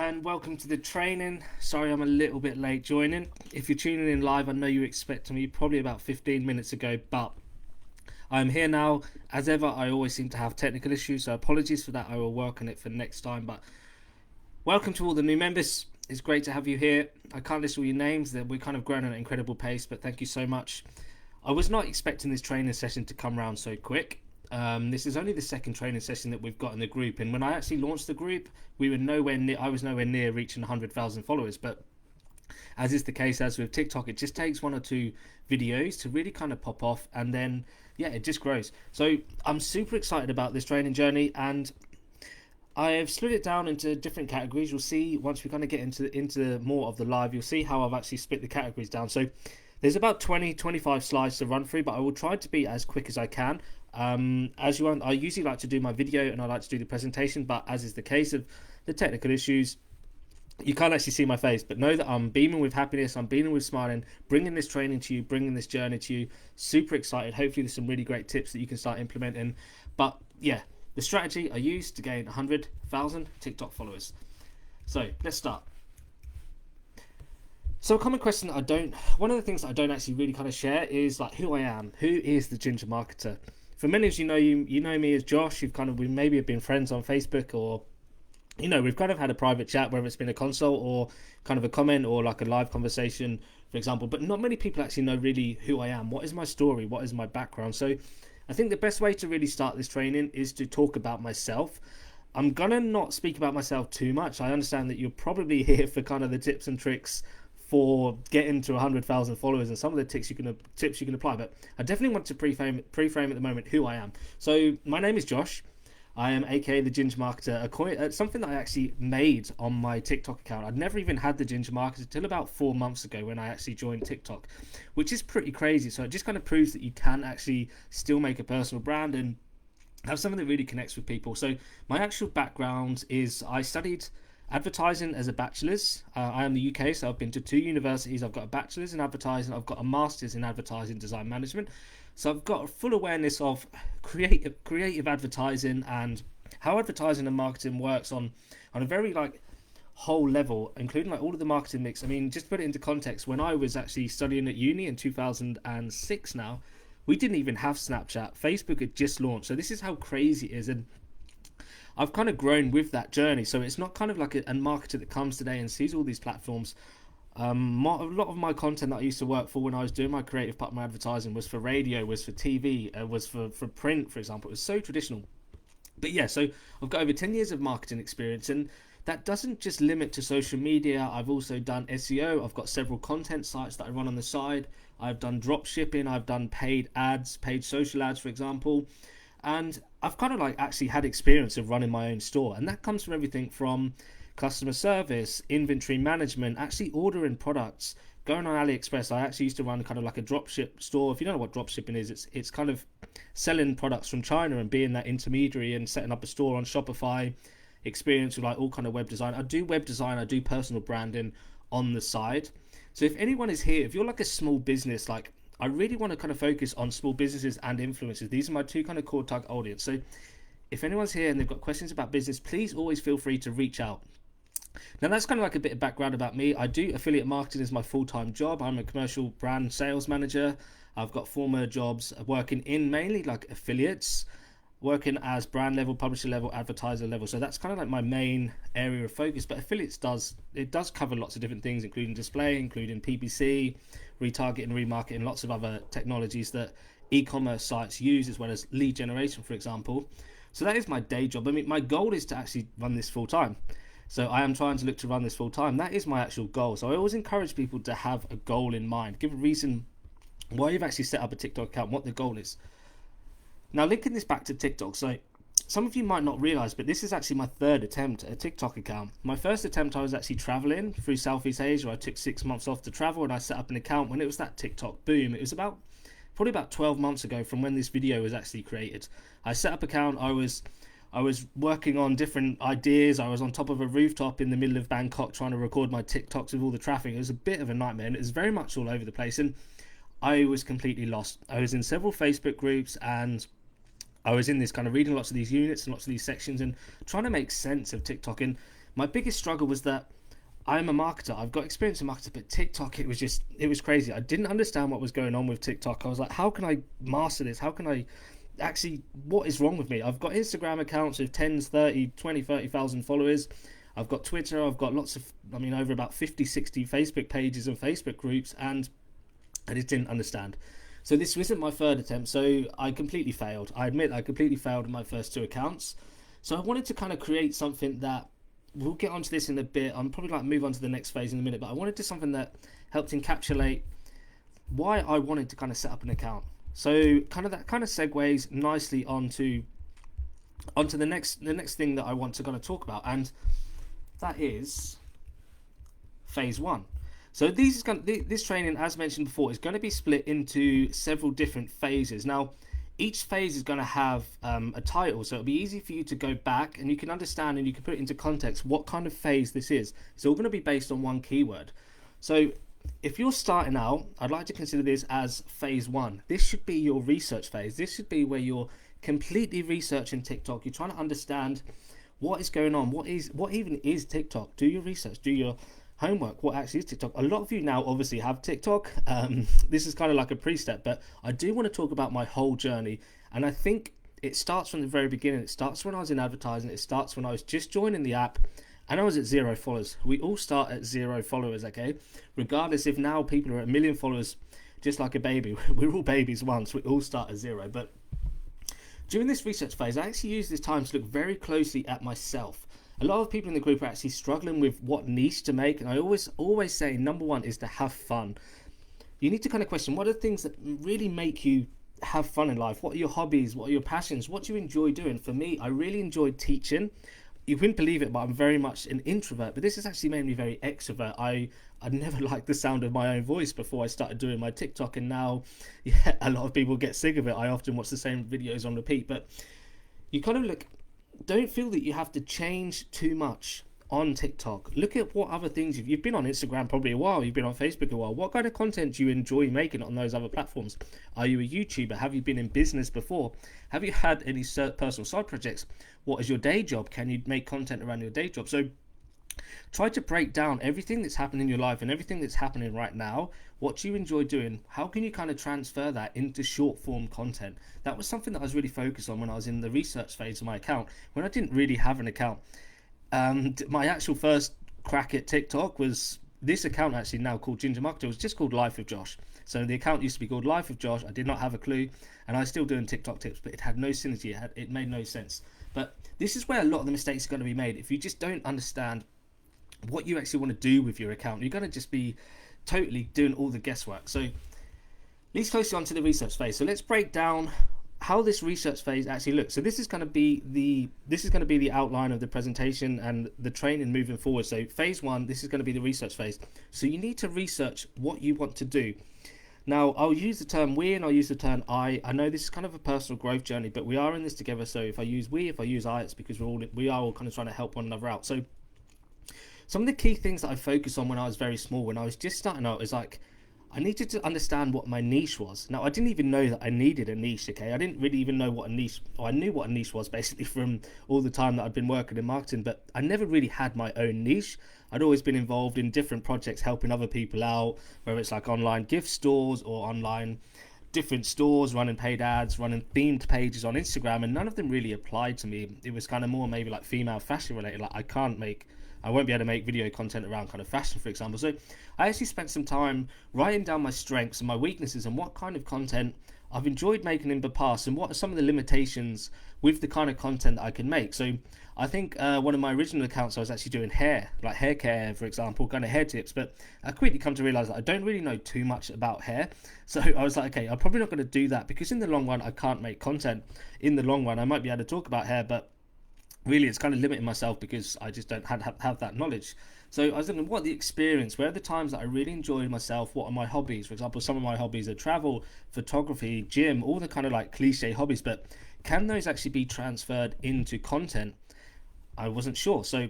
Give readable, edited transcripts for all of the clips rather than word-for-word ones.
and welcome to the training. Sorry I'm a little bit late joining. If you're tuning in live, I know you expected me probably about 15 minutes ago, but I'm here now. As ever, I always seem to have technical issues, so apologies for that. I will work on it for next time, but welcome to all the new members. It's great to have you here. I can't list all your names, that we're kind of growing at an incredible pace, but thank you so much. I was not expecting this training session to come around so quick. This is only the second training session that we've got in the group, and when I actually launched the group, we were nowhere near. I was nowhere near reaching 100,000 followers. But as is the case as with TikTok, it just takes one or two videos to really kind of pop off, and then yeah, it just grows. So I'm super excited about this training journey, and I have split it down into different categories. You'll see once we kind of get into more of the live, you'll see how I've actually split the categories down. So there's about 20-25 slides to run through, but I will try to be as quick as I can. As you want, I usually like to do my video and I like to do the presentation, but as is the case of the technical issues, you can't actually see my face, but know that I'm beaming with happiness, I'm beaming with smiling, bringing this training to you, bringing this journey to you. Super excited. Hopefully there's some really great tips that you can start implementing. But yeah, the strategy I used to gain 100,000 TikTok followers. So let's start. So a common question that one of the things that I don't actually really kind of share is like who I am. Who is the Ginger Marketer? For many of you know me as Josh. We maybe have been friends on Facebook, or we've kind of had a private chat, whether it's been a consult or kind of a comment or like a live conversation, for example. But not many people actually know really who I am. What is my story? What is my background? So I think the best way to really start this training is to talk about myself. I'm gonna not speak about myself too much. I understand that you're probably here for kind of the tips and tricks for getting to 100,000 followers and some of the tips you can apply, but I definitely want to pre-frame at the moment who I am. So my name is Josh. I am aka the Ginger Marketer, something that I actually made on my TikTok account. I'd never even had the Ginger Marketer until about 4 months ago when I actually joined TikTok, which is pretty crazy. So it just kind of proves that you can actually still make a personal brand and have something that really connects with people. So my actual background is I studied advertising as a bachelor's. I am the UK, so I've been to 2 universities. I've got a bachelor's in advertising. I've got a master's in advertising design management. So I've got a full awareness of creative advertising and how advertising and marketing works on a very like whole level, including like all of the marketing mix. I mean, just to put it into context, when I was actually studying at uni in 2006 now, we didn't even have Snapchat. Facebook had just launched. So this is how crazy it is. And I've kind of grown with that journey. So it's not kind of like a marketer that comes today and sees all these platforms. A lot of my content that I used to work for when I was doing my creative part of my advertising was for radio, was for TV, was for print, for example. It was so traditional. But yeah, so I've got over 10 years of marketing experience, and that doesn't just limit to social media. I've also done SEO. I've got several content sites that I run on the side. I've done drop shipping. I've done paid ads, paid social ads, for example. And I've kind of like actually had experience of running my own store, and that comes from everything from customer service, inventory management, actually ordering products, going on AliExpress. I actually used to run kind of like a dropship store. If you don't know what dropshipping is, it's kind of selling products from China and being that intermediary and setting up a store on Shopify. Experience with like all kind of web design. I do web design, I do personal branding on the side. So if anyone is here, if you're like a small business, like I really want to kind of focus on small businesses and influencers. These are my 2 kind of core target audience. So if anyone's here and they've got questions about business, please always feel free to reach out. Now that's kind of like a bit of background about me. I do affiliate marketing as my full-time job. I'm a commercial brand sales manager. I've got former jobs working in mainly like affiliates, working as brand level, publisher level, advertiser level. So that's kind of like my main area of focus. But affiliates does cover lots of different things, including display, including PPC, retargeting, remarketing, lots of other technologies that e-commerce sites use, as well as lead generation, for example. So that is my day job. I mean, my goal is to actually run this full time. So I am trying to look to run this full time. That is my actual goal. So I always encourage people to have a goal in mind. Give a reason why you've actually set up a TikTok account, what the goal is. Now, linking this back to TikTok, so some of you might not realize, but this is actually my 3rd attempt at a TikTok account. My first attempt, I was actually traveling through Southeast Asia. I took 6 months off to travel, and I set up an account when it was that TikTok boom. It was probably about 12 months ago from when this video was actually created. I set up an account. I was working on different ideas. I was on top of a rooftop in the middle of Bangkok trying to record my TikToks with all the traffic. It was a bit of a nightmare, and it was very much all over the place, and I was completely lost. I was in several Facebook groups, and I was in this kind of reading lots of these units and lots of these sections and trying to make sense of TikTok. And my biggest struggle was that I'm a marketer. I've got experience in marketing, but TikTok, it was crazy. I didn't understand what was going on with TikTok. I was like, how can I master this? How can I actually, what is wrong with me? I've got Instagram accounts with 10, 30, 20, 30,000 followers. I've got Twitter. I've got over about 50, 60 Facebook pages and Facebook groups, and I just didn't understand. So this wasn't my third attempt. So I completely failed. I admit I completely failed in my first two accounts. So I wanted to kind of create something that, we'll get onto this in a bit. I'm probably like move on to the next phase in a minute, but I wanted to something that helped encapsulate why I wanted to kind of set up an account. So that kind of segues nicely onto the next thing that I want to kind of talk about, and that is phase one. So this training, as mentioned before, is going to be split into several different phases. Now, each phase is going to have a title, so it'll be easy for you to go back and you can understand and you can put it into context what kind of phase this is. It's all going to be based on one keyword. So if you're starting out, I'd like to consider this as phase one. This should be your research phase. This should be where you're completely researching TikTok. You're trying to understand what is going on. What even is TikTok? Do your research. Do your homework. What actually is TikTok? A lot of you now obviously have TikTok. This is kind of like a pre-step, but I do want to talk about my whole journey. And I think it starts from the very beginning. It starts when I was in advertising. It starts when I was just joining the app and I was at 0 followers. We all start at 0 followers, okay? Regardless if now people are at 1 million followers, just like a baby. We're all babies once. We all start at 0. But during this research phase, I actually used this time to look very closely at myself. A lot of people in the group are actually struggling with what niche to make, and I always say number one is to have fun. You need to kind of question what are the things that really make you have fun in life. What are your hobbies? What are your passions? What do you enjoy doing? For me, I really enjoyed teaching. You wouldn't believe it, but I'm very much an introvert, but this has actually made me very extrovert. I never liked the sound of my own voice before I started doing my TikTok, and now a lot of people get sick of it. I often watch the same videos on repeat, but you kind of don't feel that you have to change too much on TikTok. Look at what other things you've been on Instagram probably a while, you've been on Facebook a while. What kind of content do you enjoy making on those other platforms? Are you a YouTuber? Have you been in business before? Have you had any personal side projects? What is your day job? Can you make content around your day job? So try to break down everything that's happening in your life and everything that's happening right now. What do you enjoy doing? How can you kind of transfer that into short form content? That was something that I was really focused on when I was in the research phase of my account, when I didn't really have an account. My actual first crack at TikTok was this account, actually now called Ginger Marketer. It was just called Life with Josh. So the account used to be called Life with Josh. I did not have a clue, and I was still doing TikTok tips, but it had no synergy. It made no sense. But this is where a lot of the mistakes are going to be made. If you just don't understand what you actually want to do with your account, you're going to just be totally doing all the guesswork. So let's closely on to the research phase. So let's break down how this research phase actually looks. So this is going to be the outline of the presentation and the training moving forward. So phase one, this is going to be the research phase. So you need to research what you want to do. Now, I'll use the term we and I'll use the term I. I know this is kind of a personal growth journey, but we are in this together. So if I use we, if I use I, it's because we are all kind of trying to help one another out. So some of the key things that I focused on when I was very small, when I was just starting out, is like, I needed to understand what my niche was. Now, I didn't even know that I needed a niche, okay? I didn't really even know what a niche, or I knew what a niche was basically from all the time that I'd been working in marketing, but I never really had my own niche. I'd always been involved in different projects, helping other people out, whether it's like online gift stores or online different stores, running paid ads, running themed pages on Instagram, and none of them really applied to me. It was kind of more maybe like female fashion related, like I won't be able to make video content around kind of fashion, for example. So I actually spent some time writing down my strengths and my weaknesses and what kind of content I've enjoyed making in the past and what are some of the limitations with the kind of content that I can make. So I think one of my original accounts, I was actually doing hair, like hair care, for example, kind of hair tips, but I quickly come to realize that I don't really know too much about hair. So I was like, okay, I'm probably not going to do that because in the long run, I can't make content. In the long run, I might be able to talk about hair, but really it's kind of limiting myself because I just don't have that knowledge. So I was thinking, what are the experience? Where are the times that I really enjoy myself? What are my hobbies? For example, some of my hobbies are travel, photography, gym, all the kind of like cliche hobbies, but can those actually be transferred into content? I wasn't sure. So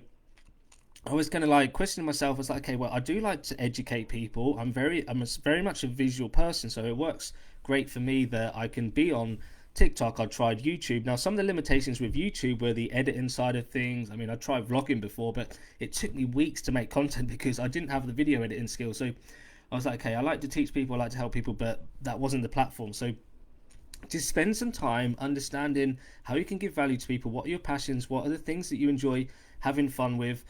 I was kind of like questioning myself. I was like, okay, well, I do like to educate people. I'm very much a visual person, so it works great for me that I can be on TikTok, I tried YouTube. Now, some of the limitations with YouTube were the editing side of things. I mean, I tried vlogging before, but it took me weeks to make content because I didn't have the video editing skills. So I was like, okay, I like to teach people, I like to help people, but that wasn't the platform. So just spend some time understanding how you can give value to people, what are your passions, what are the things that you enjoy having fun with,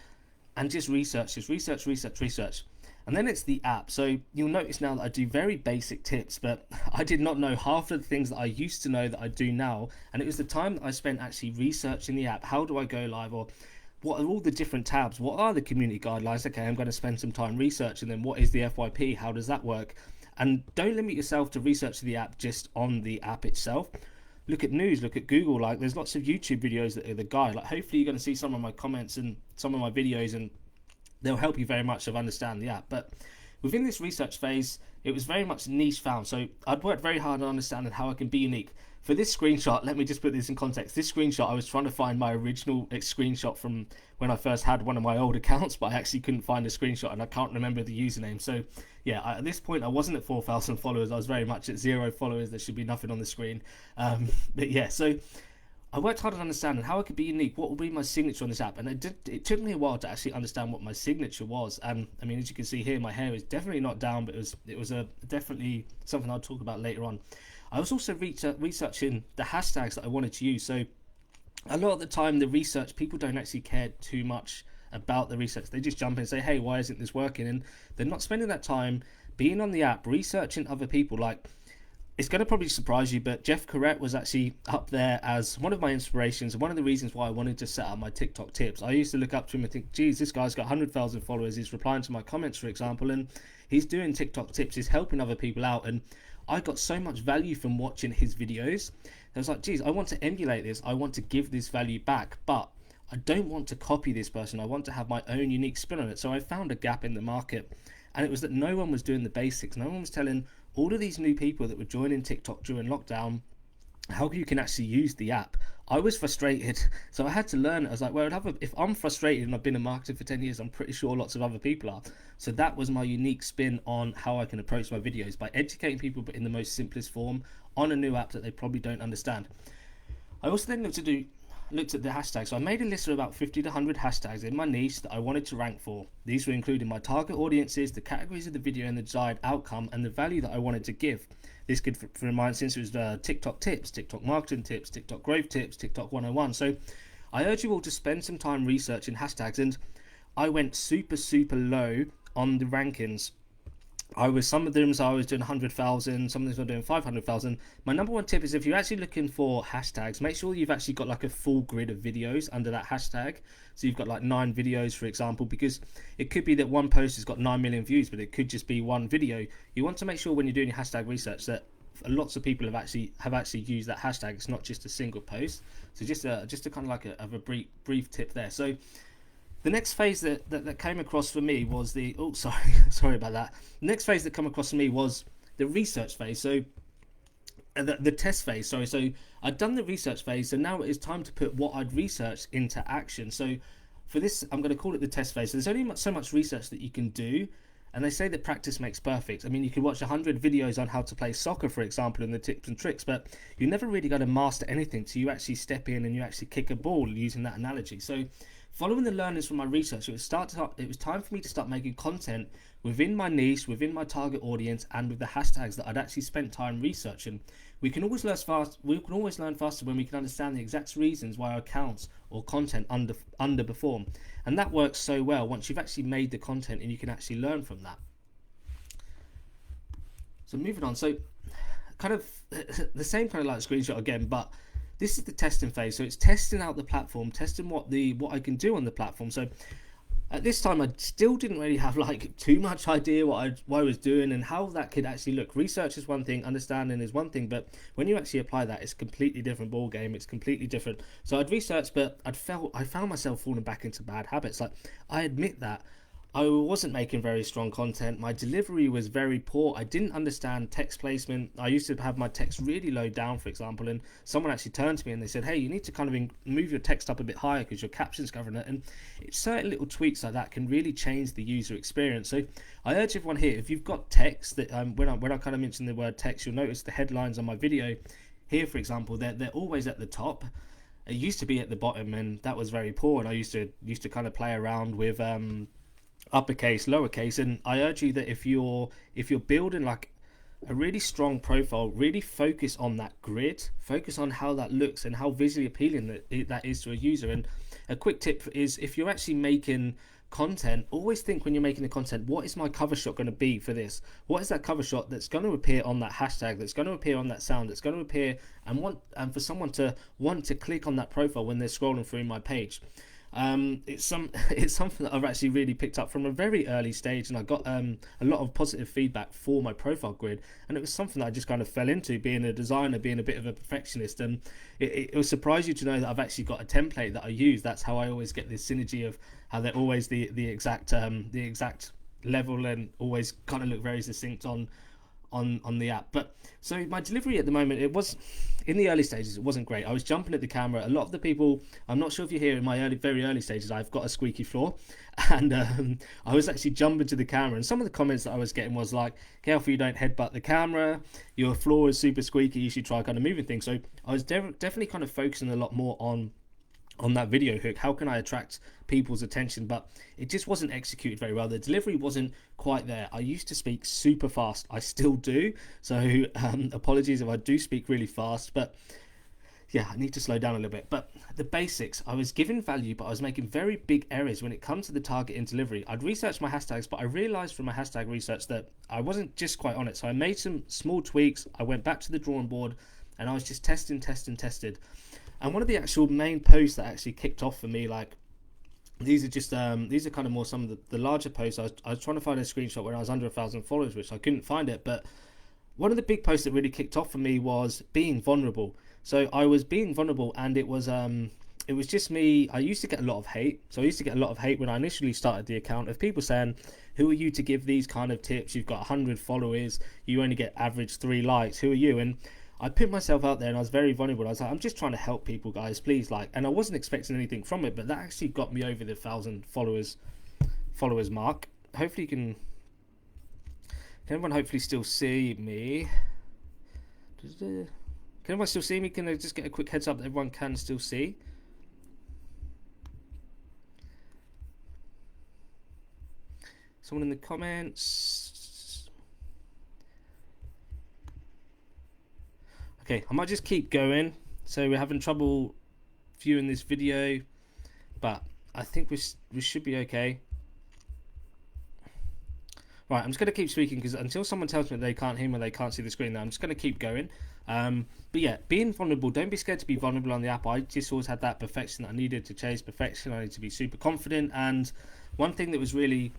and just research. And then it's the app. So you'll notice now that I do very basic tips, but I did not know half of the things that I used to know that I do now. And it was the time that I spent actually researching the app. How do I go live? Or what are all the different tabs? What are the community guidelines? Okay, I'm going to spend some time researching them. What is the FYP? How does that work? And don't limit yourself to research the app just on the app itself. Look at news, look at Google. Like, there's lots of YouTube videos that are the guide. Like, hopefully you're going to see some of my comments and some of my videos, and they'll help you very much to understand the app. But within this research phase, it was very much niche found. So I'd worked very hard on understanding how I can be unique. For this screenshot, let me just put this in context. This screenshot, I was trying to find my original screenshot from when I first had one of my old accounts, but I actually couldn't find a screenshot and I can't remember the username. So yeah, at this point, I wasn't at 4,000 followers. I was very much at 0 followers. There should be nothing on the screen. But yeah, so I worked hard on understanding how I could be unique, what would be my signature on this app, and it took me a while to actually understand what my signature was. And I mean, as you can see here, my hair is definitely not down, but it was definitely something I'll talk about later on. I was also researching the hashtags that I wanted to use. So a lot of the time, the research, people don't actually care too much about the research. They just jump in and say, hey, why isn't this working? And they're not spending that time being on the app, researching other people. Like, it's going to probably surprise you, but Jeff Corrett was actually up there as one of my inspirations and one of the reasons why I wanted to set up my TikTok tips. I used to look up to him and think, geez, this guy's got 100,000 followers. He's replying to my comments, for example, and he's doing TikTok tips. He's helping other people out. And I got so much value from watching his videos. I was like, geez, I want to emulate this. I want to give this value back, but I don't want to copy this person. I want to have my own unique spin on it. So I found a gap in the market, and it was that no one was doing the basics. No one was telling all of these new people that were joining TikTok during lockdown how you can actually use the app. I was frustrated, so I had to learn. I was like, well, if I'm frustrated and I've been in marketing for 10 years, I'm pretty sure lots of other people are. So that was my unique spin on how I can approach my videos, by educating people, but in the most simplest form on a new app that they probably don't understand. I also then looked at the hashtags. So I made a list of about 50 to 100 hashtags in my niche that I wanted to rank for. These were including my target audiences, the categories of the video, and the desired outcome, and the value that I wanted to give. This could, for my instance, was TikTok tips, TikTok marketing tips, TikTok growth tips, TikTok 101. So I urge you all to spend some time researching hashtags, and I went super low on the rankings. Some of them I was doing 100,000, some of them were doing 500,000. My number one tip is, if you're actually looking for hashtags, make sure you've actually got like a full grid of videos under that hashtag. So you've got like 9 videos, for example, because it could be that one post has got 9 million views, but it could just be one video. You want to make sure when you're doing your hashtag research that lots of people have actually used that hashtag. It's not just a single post. So just a kind of like a brief tip there. So the next phase that came across for me was sorry about that. The next phase that came across for me was the research phase. So the test phase, sorry. So I'd done the research phase, so now it is time to put what I'd researched into action. So for this, I'm going to call it the test phase. So there's only so much research that you can do, and they say that practice makes perfect. I mean, you could watch 100 videos on how to play soccer, for example, and the tips and tricks, but you're never really going to master anything till you actually step in and you actually kick a ball, using that analogy. So following the learnings from my research, it was time for me to start making content within my niche, within my target audience, and with the hashtags that I'd actually spent time researching. We can always learn faster when we can understand the exact reasons why our accounts or content underperform. And that works so well once you've actually made the content and you can actually learn from that. So moving on, so kind of the same kind of like screenshot again, but this is the testing phase. So it's testing out the platform, testing what I can do on the platform. So at this time, I still didn't really have like too much idea what I was doing and how that could actually look. Research is one thing, understanding is one thing, but when you actually apply that, it's a completely different ball game. It's completely different. So I'd researched, but I found myself falling back into bad habits. Like, I admit that I wasn't making very strong content. My delivery was very poor. I didn't understand text placement. I used to have my text really low down, for example, and someone actually turned to me and they said, hey, you need to kind of move your text up a bit higher because your caption's covering it. And it's certain little tweaks like that can really change the user experience. So I urge everyone here, if you've got text, that when I kind of mention the word text, you'll notice the headlines on my video. here, for example, they're always at the top. It used to be at the bottom, and that was very poor. And I used to kind of play around with uppercase, lowercase. And I urge you that if you're building like a really strong profile, really focus on that grid, focus on how that looks and how visually appealing that is to a user. And a quick tip is, if you're actually making content, always think when you're making the content, what is my cover shot going to be for this? What is that cover shot that's going to appear on that hashtag, that's going to appear on that sound, that's going to appear and for someone to want to click on that profile when they're scrolling through my page. It's something that I've actually really picked up from a very early stage, and I got a lot of positive feedback for my profile grid, and it was something that I just kind of fell into, being a designer, being a bit of a perfectionist. And it will surprise you to know that I've actually got a template that I use. That's how I always get this synergy of how they're always the exact level and always kind of look very succinct on the app. But so my delivery at the moment, it was in the early stages, it wasn't great. I was jumping at the camera. A lot of the people, I'm not sure if you're here, in my very early stages, I've got a squeaky floor, and I was actually jumping to the camera, and some of the comments that I was getting was like, careful you don't headbutt the camera, your floor is super squeaky, you should try kind of moving things. So I was definitely kind of focusing a lot more on that video hook. How can I attract people's attention? But it just wasn't executed very well. The delivery wasn't quite there. I used to speak super fast. I still do. So apologies if I do speak really fast, but yeah, I need to slow down a little bit. But the basics, I was giving value, but I was making very big errors when it comes to the target in delivery. I'd researched my hashtags, but I realized from my hashtag research that I wasn't just quite on it. So I made some small tweaks. I went back to the drawing board, and I was just tested. And one of the actual main posts that actually kicked off for me, like, these are kind of more some of the larger posts. I was trying to find a screenshot where I was under 1,000 followers, which I couldn't find it. But one of the big posts that really kicked off for me was being vulnerable. So I was being vulnerable, and it was just me. I used to get a lot of hate. So I used to get a lot of hate when I initially started the account, of people saying, who are you to give these kind of tips? You've got 100 followers. You only get average 3 likes. Who are you? And I put myself out there, and I was very vulnerable. I was like, I'm just trying to help people, guys, please, like. And I wasn't expecting anything from it, but that actually got me over the 1,000 followers mark. Hopefully can everyone hopefully still see me? Can everyone still see me? Can I just get a quick heads up that everyone can still see? Someone in the comments. Okay, I might just keep going. So we're having trouble viewing this video, but I think we should be okay. Right, I'm just going to keep speaking, because until someone tells me they can't hear me, they can't see the screen, I'm just going to keep going. But yeah, being vulnerable, don't be scared to be vulnerable on the app. I just always had that perfection that I needed to chase perfection. I needed to be super confident. And one thing that really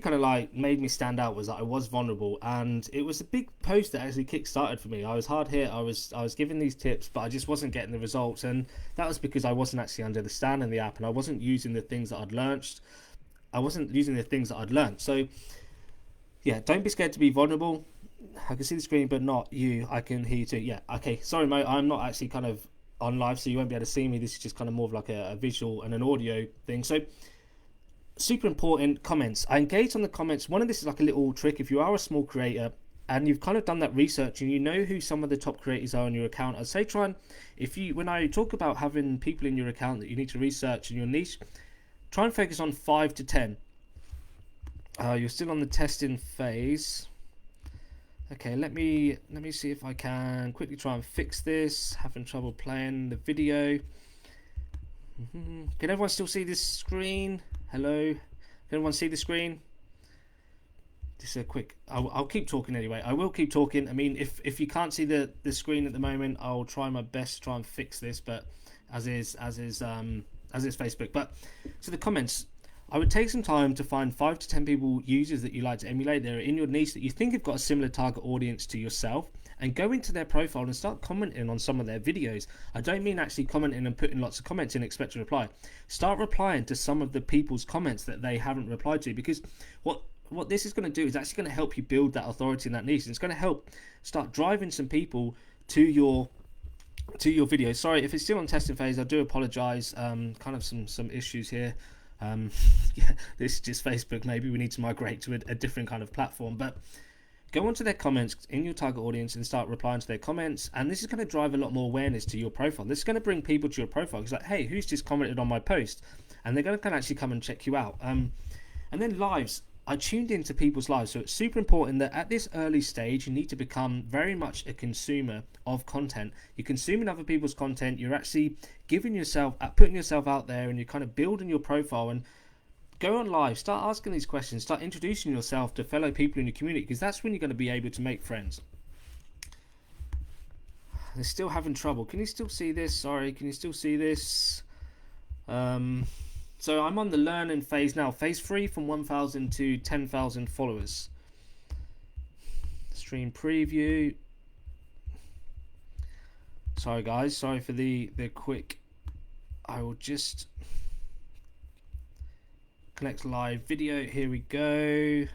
kind of like made me stand out was that I was vulnerable, and it was a big post that actually kick-started for me. I was hard hit. I was giving these tips, but I just wasn't getting the results, and that was because I wasn't actually understanding the app, and I wasn't using the things that I'd learned. So yeah, don't be scared to be vulnerable. I can see the screen, but not you. I can hear you too. Yeah, okay. Sorry, Mo, I'm not actually kind of on live, so you won't be able to see me. This is just kind of more of like a visual and an audio thing. So super important, comments. I engage on the comments. One of this is like a little trick. If you are a small creator and you've kind of done that research and you know who some of the top creators are on your account, I'd say try and, when I talk about having people in your account that you need to research in your niche, try and focus on 5 to 10. You're still on the testing phase. Okay, let me see if I can quickly try and fix this. Having trouble playing the video. Can everyone still see this screen? Hello? Can everyone see the screen? Just a quick... I'll keep talking anyway. I will keep talking. I mean, if you can't see the screen at the moment, I'll try my best to try and fix this, but as is Facebook. But so the comments, I would take some time to find 5 to 10 people, users that you like to emulate. They're in your niche that you think have got a similar target audience to yourself, and go into their profile and start commenting on some of their videos. I don't mean actually commenting and putting lots of comments in, expect a reply. Start replying to some of the people's comments that they haven't replied to, because what this is going to do is actually going to help you build that authority in that niche. And it's going to help start driving some people to your video. Sorry if it's still on testing phase, I do apologize. Kind of some issues here. Yeah, this is just Facebook. Maybe we need to migrate to a different kind of platform. But go onto their comments in your target audience and start replying to their comments. And this is going to drive a lot more awareness to your profile. This is going to bring people to your profile. It's like, hey, who's just commented on my post? And they're going to actually come and check you out. And then lives. I tuned into people's lives, so it's super important that at this early stage you need to become very much a consumer of content. You're consuming other people's content, you're actually putting yourself out there, and you're kind of building your profile. And go on live, start asking these questions, start introducing yourself to fellow people in your community, because that's when you're going to be able to make friends. They're still having trouble. Can you still see this? Sorry, can you still see this? So I'm on the learning phase now. Phase 3 from 1,000 to 10,000 followers. Stream preview. Sorry guys, sorry for the quick. I will just connect live video. Here we go.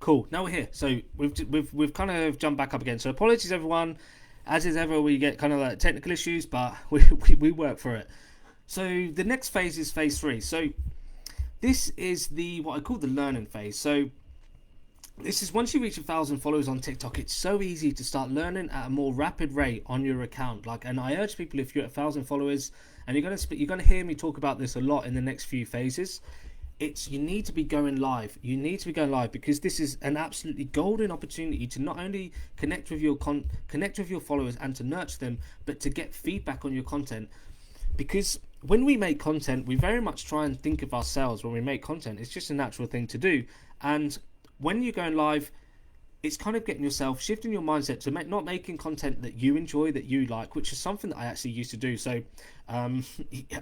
Cool. Now we're here. So we've kind of jumped back up again. So apologies everyone. As is ever, we get kind of like technical issues, but we work for it. So the next phase is phase 3. So this is what I call the learning phase. So this is once you reach 1,000 followers on TikTok, it's so easy to start learning at a more rapid rate on your account. And I urge people, if you're at 1,000 followers, and you're gonna hear me talk about this a lot in the next few phases. You need to be going live. You need to be going live, because this is an absolutely golden opportunity to not only connect with your followers and to nurture them, but to get feedback on your content. Because when we make content, we very much try and think of ourselves when we make content. It's just a natural thing to do. And when you're going live, it's kind of shifting your mindset to not making content that you enjoy, that you like, which is something that I actually used to do. So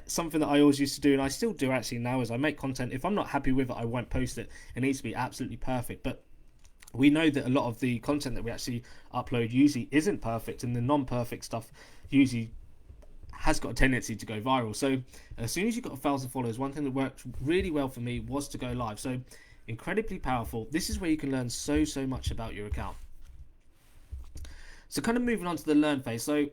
something that I always used to do, and I still do actually now, is I make content. If I'm not happy with it, I won't post it. It needs to be absolutely perfect. But we know that a lot of the content that we actually upload usually isn't perfect, and the non-perfect stuff usually has got a tendency to go viral. So as soon as you got 1,000 followers, one thing that worked really well for me was to go live. So incredibly powerful. This is where you can learn so much about your account. So kind of moving on to the learn phase. So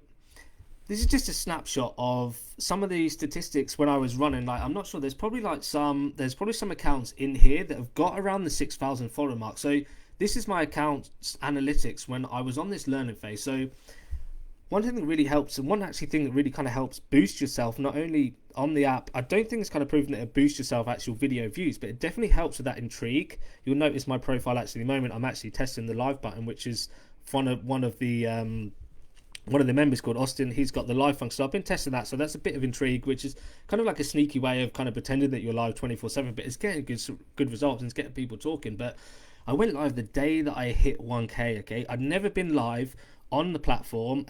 this is just a snapshot of some of the statistics when I was running. Like, I'm not sure, there's probably some accounts in here that have got around the 6,000 follower mark. So this is my account analytics when I was on this learning phase. So one thing that really helps, and one actually thing that really kind of helps boost yourself, not only on the app, I don't think it's kind of proven that it boosts yourself actual video views, but it definitely helps with that intrigue. You'll notice my profile actually, at the moment, I'm actually testing the live button, which is one of the members called Austin. He's got the live function. So I've been testing that, so that's a bit of intrigue, which is kind of like a sneaky way of kind of pretending that you're live 24/7, but it's getting good results and it's getting people talking. But I went live the day that I hit 1K. Okay, I'd never been live on the platform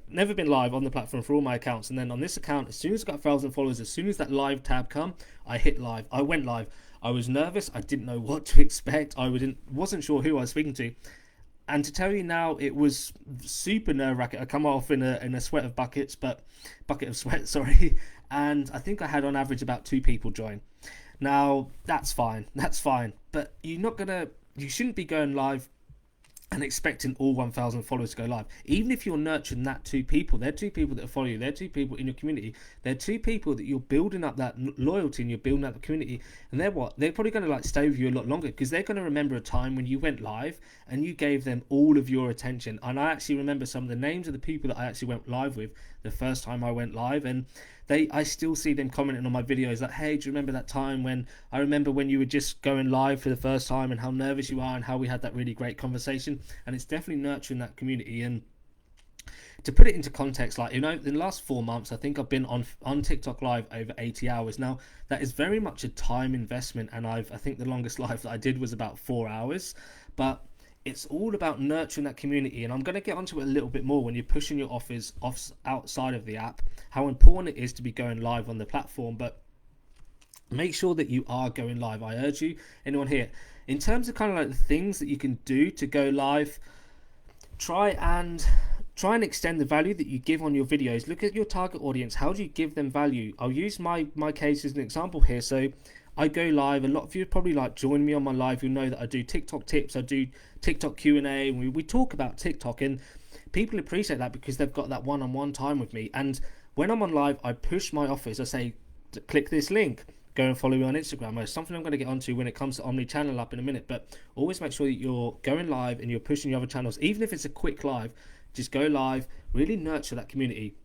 never been live on the platform for all my accounts, and then on this account, as soon as I got 1,000 followers, as soon as that live tab come, I hit live. I went live. I was nervous. I didn't know what to expect. Wasn't sure who I was speaking to, and to tell you now, it was super nerve-wracking. I come off in a bucket of sweat, sorry, and I think I had on average about 2 people join. Now that's fine, but you shouldn't be going live and expecting all 1,000 followers to go live. Even if you're nurturing that 2 people, they're 2 people that follow you, they're 2 people in your community, they're 2 people that you're building up that loyalty and you're building up the community, and they're probably going to stay with you a lot longer, because they're going to remember a time when you went live and you gave them all of your attention. And I actually remember some of the names of the people that I actually went live with the first time I went live, and I still see them commenting on my videos like, hey, do you remember that time when you were just going live for the first time and how nervous you are and how we had that really great conversation. And it's definitely nurturing that community. And to put it into context, in the last 4 months, I think I've been on TikTok live over 80 hours. Now that is very much a time investment, and I think the longest live that I did was about 4 hours, but it's all about nurturing that community. And I'm going to get onto it a little bit more when you're pushing your offers outside of the app, how important it is to be going live on the platform. But make sure that you are going live. I urge you, anyone here, in terms of kind of the things that you can do to go live, try and extend the value that you give on your videos. Look at your target audience. How do you give them value? I'll use my case as an example here. So I go live. A lot of you probably join me on my live. You'll know that I do TikTok tips. I do TikTok Q&A. And we talk about TikTok, and people appreciate that because they've got that one-on-one time with me. And when I'm on live, I push my offers. I say, click this link, go and follow me on Instagram. It's something I'm going to get onto when it comes to omni-channel up in a minute, but always make sure that you're going live and you're pushing your other channels. Even if it's a quick live, just go live, really nurture that community.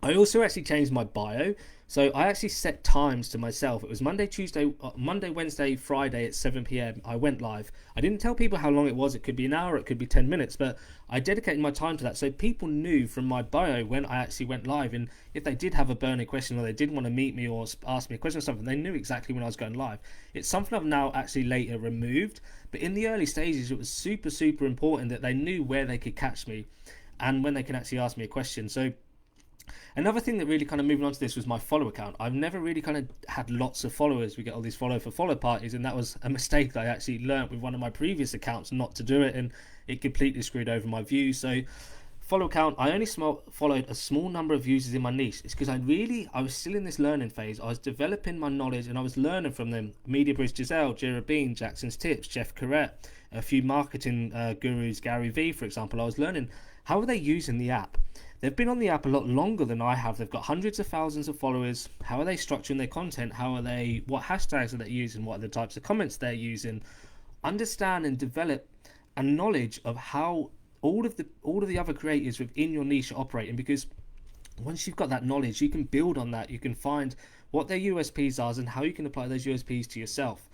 I also actually changed my bio. So I actually set times to myself. It was Monday, Wednesday, Friday at 7 p.m. I went live. I didn't tell people how long it was. It could be an hour, it could be 10 minutes, but I dedicated my time to that. So people knew from my bio when I actually went live. And if they did have a burning question or they did want to meet me or ask me a question or something, they knew exactly when I was going live. It's something I've now actually later removed. But in the early stages, it was super, super important that they knew where they could catch me and when they can actually ask me a question. So another thing that really kind of moving on to this was my follow account. I've never really kind of had lots of followers. We get all these follow parties, and that was a mistake that I actually learnt with one of my previous accounts not to do it, and it completely screwed over my views. So follow account, I only followed a small number of users in my niche. It's because I was still in this learning phase. I was developing my knowledge and I was learning from them. MediaBriz Giselle, Jira Bean, Jackson's Tips, Jeff Corrett, a few marketing gurus, Gary Vee, for example. I was learning how are they using the app. They've been on the app a lot longer than I have. They've got hundreds of thousands of followers. How are they structuring their content? What hashtags are they using? What are the types of comments they're using? Understand and develop a knowledge of how all of the other creators within your niche are operating, because once you've got that knowledge, you can build on that. You can find what their USPs are and how you can apply those USPs to yourself.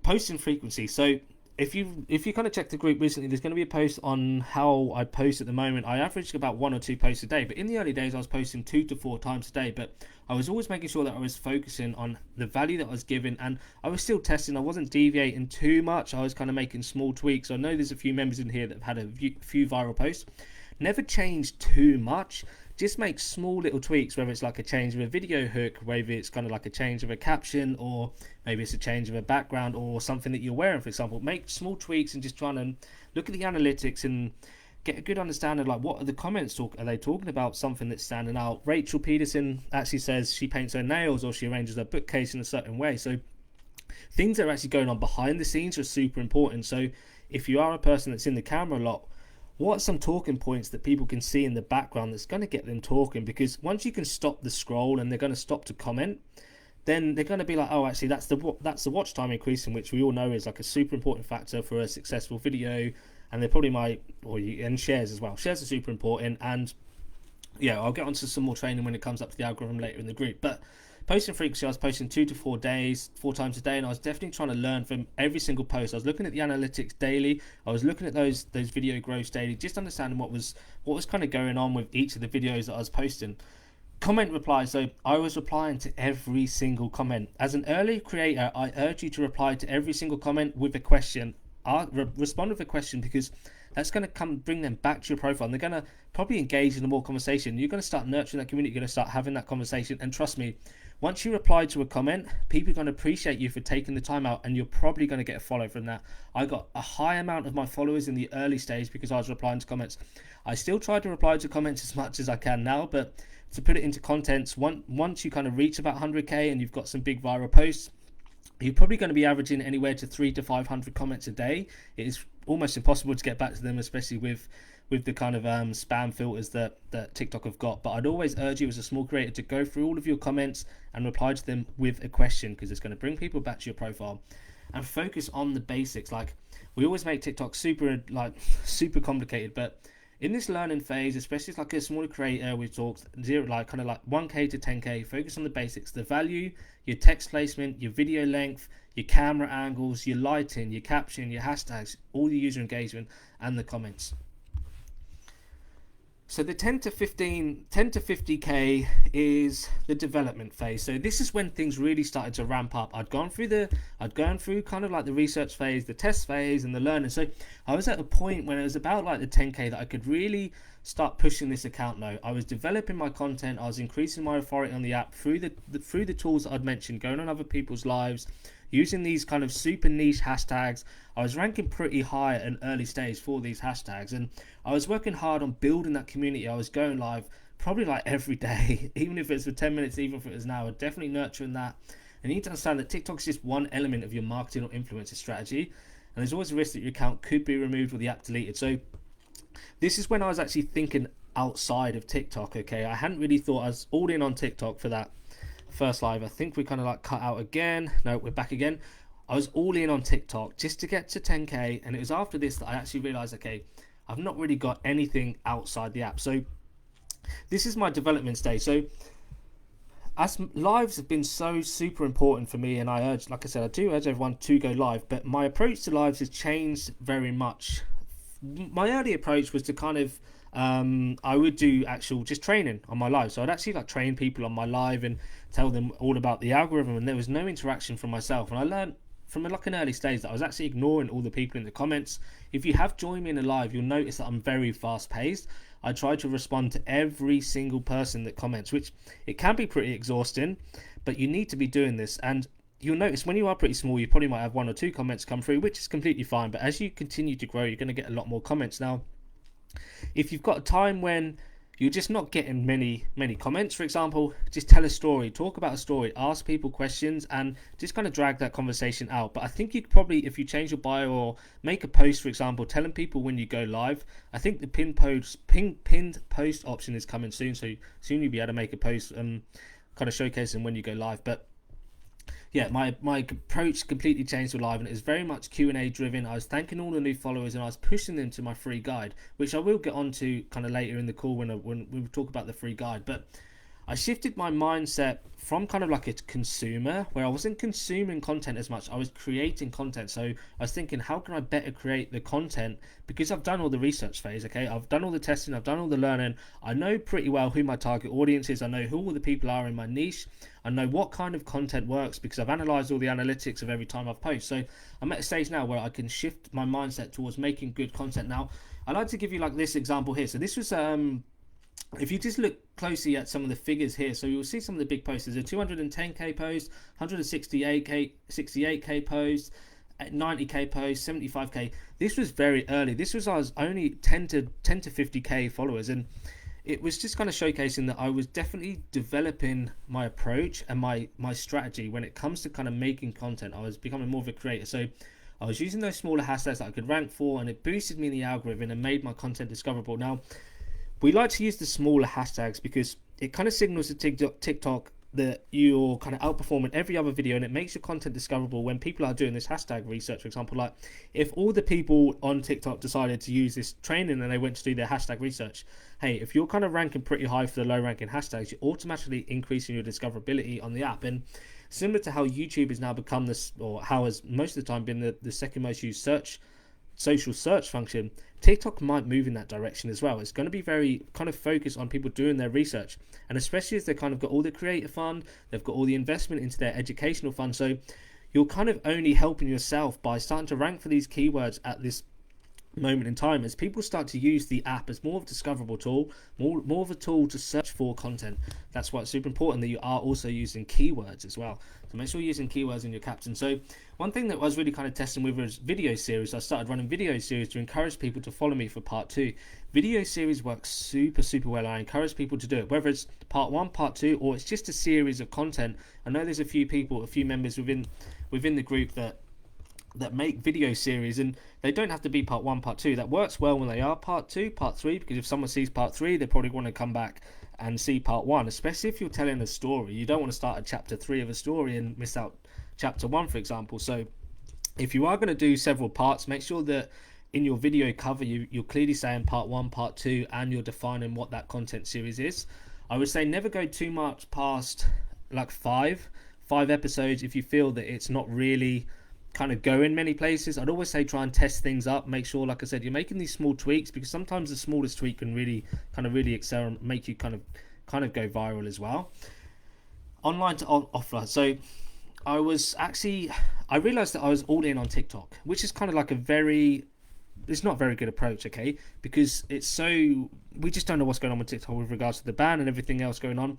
Posting frequency. So if you kind of check the group recently, there's going to be a post on how I post at the moment. I average about 1 or 2 posts a day, but in the early days I was posting 2 to 4 times a day. But I was always making sure that I was focusing on the value that I was giving, and I was still testing. I wasn't deviating too much. I was kind of making small tweaks. I know there's a few members in here that have had a few viral posts. Never changed too much. Just make small little tweaks, whether it's like a change of a video hook, whether it's kind of like a change of a caption, or maybe it's a change of a background or something that you're wearing, for example. Make small tweaks and just trying to look at the analytics and get a good understanding of like what are the comments are they talking about something that's standing out. Rachel Peterson actually says she paints her nails or she arranges her bookcase in a certain way. So things that are actually going on behind the scenes are super important. So if you are a person that's in the camera a lot, what are some talking points that people can see in the background that's going to get them talking? Because once you can stop the scroll and they're going to stop to comment, then they're going to be like, oh, actually, that's the watch time increasing, which we all know is like a super important factor for a successful video. And they probably might, and shares as well. Shares are super important. And yeah, I'll get onto some more training when it comes up to the algorithm later in the group. But posting frequency, I was posting 2 to 4 days, 4 times a day, and I was definitely trying to learn from every single post. I was looking at the analytics daily. I was looking at those video growths daily, just understanding what was kind of going on with each of the videos that I was posting. Comment replies, so I was replying to every single comment. As an early creator, I urge you to reply to every single comment with a question. Respond with a question, because that's going to bring them back to your profile, and they're going to probably engage in a more conversation. You're going to start nurturing that community. You're going to start having that conversation, and trust me, once you reply to a comment, people are going to appreciate you for taking the time out, and you're probably going to get a follow from that. I got a high amount of my followers in the early stage because I was replying to comments. I still try to reply to comments as much as I can now, but to put it into context, once you kind of reach about 100k and you've got some big viral posts, you're probably going to be averaging anywhere to 300 to 500 comments a day. It is almost impossible to get back to them, especially with the kind of spam filters that TikTok have got. But I'd always urge you as a small creator to go through all of your comments and reply to them with a question, because it's going to bring people back to your profile. And focus on the basics. Like, we always make TikTok super complicated, but in this learning phase, especially like a smaller creator, we talked kind of like 1k to 10k, focus on the basics, the value, your text placement, your video length, your camera angles, your lighting, your caption, your hashtags, all the user engagement, and the comments. So the 10 to 50k is the development phase. So this is when things really started to ramp up. I'd gone through kind of like the research phase, the test phase, and the learning. So I was at a point when it was about like the 10k that I could really start pushing this account now. I was developing my content. I was increasing my authority on the app through the tools that I'd mentioned, going on other people's lives, using these kind of super niche hashtags. I was ranking pretty high at an early stage for these hashtags, and I was working hard on building that community. I was going live probably like every day, even if it's for 10 minutes, even if it was an hour, definitely nurturing that. And you need to understand that TikTok is just one element of your marketing or influencer strategy, and there's always a risk that your account could be removed or the app deleted. So this is when I was actually thinking outside of TikTok. Okay, I hadn't really thought. I was all in on TikTok for that first live, I think we kind of like cut out again. No, we're back again. I was all in on TikTok just to get to 10k, and it was after this that I actually realized, okay, I've not really got anything outside the app. So this is my development stage. So as lives have been so super important for me, and I urge, like I said, I do urge everyone to go live, but my approach to lives has changed very much. My early approach was to kind of I would do actual just training on my live. So I'd actually like train people on my live and tell them all about the algorithm, and there was no interaction from myself. And I learned from like an early stage that I was actually ignoring all the people in the comments. If you have joined me in a live, you'll notice that I'm very fast paced. I try to respond to every single person that comments, which it can be pretty exhausting, but you need to be doing this. And you'll notice when you are pretty small, you probably might have 1 or 2 comments come through, which is completely fine. But as you continue to grow, you're going to get a lot more comments. Now, if you've got a time when you're just not getting many comments, for example, just tell a story, talk about a story, ask people questions, and just kind of drag that conversation out. But I think you could probably, if you change your bio or make a post, for example, telling people when you go live, I think the pinned post option is coming soon, so soon you'll be able to make a post kind of showcasing when you go live. But yeah, my approach completely changed with live, and it was very much Q&A driven. I was thanking all the new followers, and I was pushing them to my free guide, which I will get onto kind of later in the call when we talk about the free guide. But I shifted my mindset from kind of like a consumer, where I wasn't consuming content as much, I was creating content. So I was thinking, how can I better create the content? Because I've done all the research phase, okay? I've done all the testing, I've done all the learning. I know pretty well who my target audience is. I know who all the people are in my niche. I know what kind of content works because I've analyzed all the analytics of every time I've posted. So I'm at a stage now where I can shift my mindset towards making good content. Now, I like to give you like this example here. So this was if you just look closely at some of the figures here, so you'll see some of the big posts. There's a 210k post, 168k post, 90k post, 75k. This was very early. This was I was only 10 to 50k followers, and it was just kind of showcasing that I was definitely developing my approach and my strategy when it comes to kind of making content. I was becoming more of a creator. So I was using those smaller hashtags that I could rank for, and it boosted me in the algorithm and made my content discoverable. Now, we like to use the smaller hashtags because it kind of signals to TikTok that you're kind of outperforming every other video, and it makes your content discoverable when people are doing this hashtag research. For example, like if all the people on TikTok decided to use this training and they went to do their hashtag research, hey, if you're kind of ranking pretty high for the low ranking hashtags, you're automatically increasing your discoverability on the app. And similar to how YouTube has now become this, or how has most of the time been the second most used social search function, TikTok might move in that direction as well. It's going to be very kind of focused on people doing their research, and especially as they kind of got all the creator fund, they've got all the investment into their educational fund. So you're kind of only helping yourself by starting to rank for these keywords at this moment in time, as people start to use the app as more of a discoverable tool, more of a tool to search for content. That's why it's super important that you are also using keywords as well. So make sure you're using keywords in your caption. So one thing that I was really kind of testing with was video series. I started running video series to encourage people to follow me for part 2. Video series works super well. I encourage people to do it, whether it's part 1, part 2, or it's just a series of content. I know there's a few members within the group that make video series, and they don't have to be part 1, part 2. That works well when they are part 2, part 3, because if someone sees part 3, they probably want to come back and see part 1, especially if you're telling a story. You don't want to start at chapter 3 of a story and miss out chapter 1, for example. So if you are going to do several parts, make sure that in your video cover you're clearly saying part 1, part 2, and you're defining what that content series is. I would say never go too much past like 5 episodes if you feel that it's not really kind of go in many places. I'd always say try and test things up, make sure, like I said, you're making these small tweaks, because sometimes the smallest tweak can really excel and make you kind of go viral as well. Online to offline. So I realized that I was all in on TikTok, which is kind of like it's not a very good approach, okay, because we just don't know what's going on with TikTok with regards to the ban and everything else going on.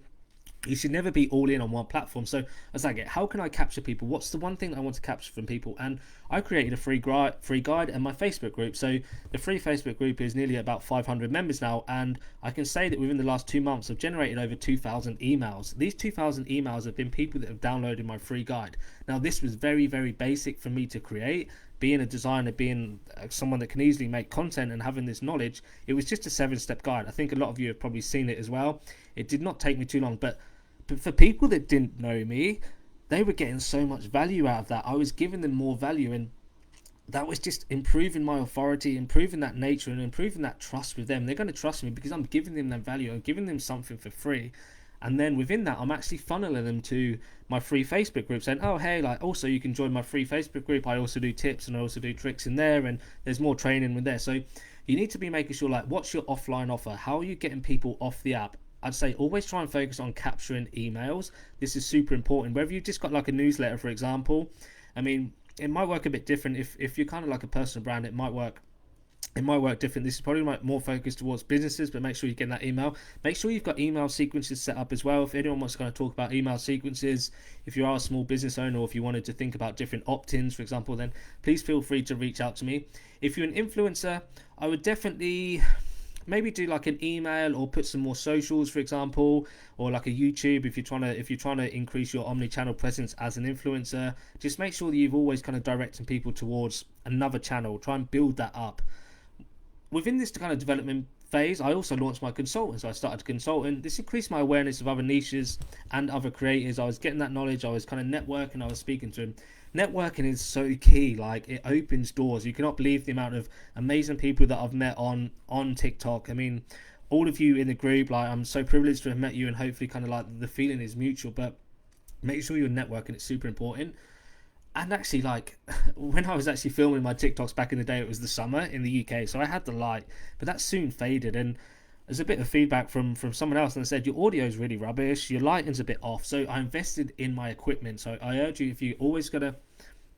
You should never be all in on one platform. So as I get, how can I capture people? What's the one thing I want to capture from people? And I created a free guide and my Facebook group. So the free Facebook group is nearly about 500 members now, and I can say that within the last 2 months I've generated over 2,000 emails. These 2,000 emails have been people that have downloaded my free guide. Now this was very basic for me to create. Being a designer, being someone that can easily make content and having this knowledge, it was just a 7-step guide. I think a lot of you have probably seen it as well. It did not take me too long, but But for people that didn't know me, they were getting so much value out of that. I was giving them more value, and that was just improving my authority, improving that nature, and improving that trust with them. They're going to trust me because I'm giving them that value. I'm giving them something for free. And then within that, I'm actually funneling them to my free Facebook group, saying, oh, hey, like, also you can join my free Facebook group. I also do tips and I also do tricks in there, and there's more training with there. So you need to be making sure, like, what's your offline offer? How are you getting people off the app? I'd say always try and focus on capturing emails. This is super important. Whether you've just got like a newsletter, for example, I mean, it might work a bit different. If you're kind of like a personal brand, it might work different. This is probably more focused towards businesses, but make sure you get that email. Make sure you've got email sequences set up as well. If anyone wants to kind of talk about email sequences, if you are a small business owner, or if you wanted to think about different opt-ins, for example, then please feel free to reach out to me. If you're an influencer, I would definitely maybe do like an email, or put some more socials, for example, or like a YouTube. If you're trying to increase your omni-channel presence as an influencer, just make sure that you've always kind of directing people towards another channel. Try and build that up. Within this kind of development phase, I also launched my consulting. So I started consulting. This increased my awareness of other niches and other creators. I was getting that knowledge. I was kind of networking. I was speaking to them. Networking is so key. Like, it opens doors. You cannot believe the amount of amazing people that I've met on TikTok. I mean, all of you in the group, like, I'm so privileged to have met you, and hopefully kind of like the feeling is mutual. But make sure you're networking. It's super important. And actually, like, when I was actually filming my TikToks back in the day, it was the summer in the UK, so I had the light, but that soon faded. And there's a bit of feedback from someone else, and they said, your audio is really rubbish, your lighting's a bit off. So I invested in my equipment. So I urge you, if you always gotta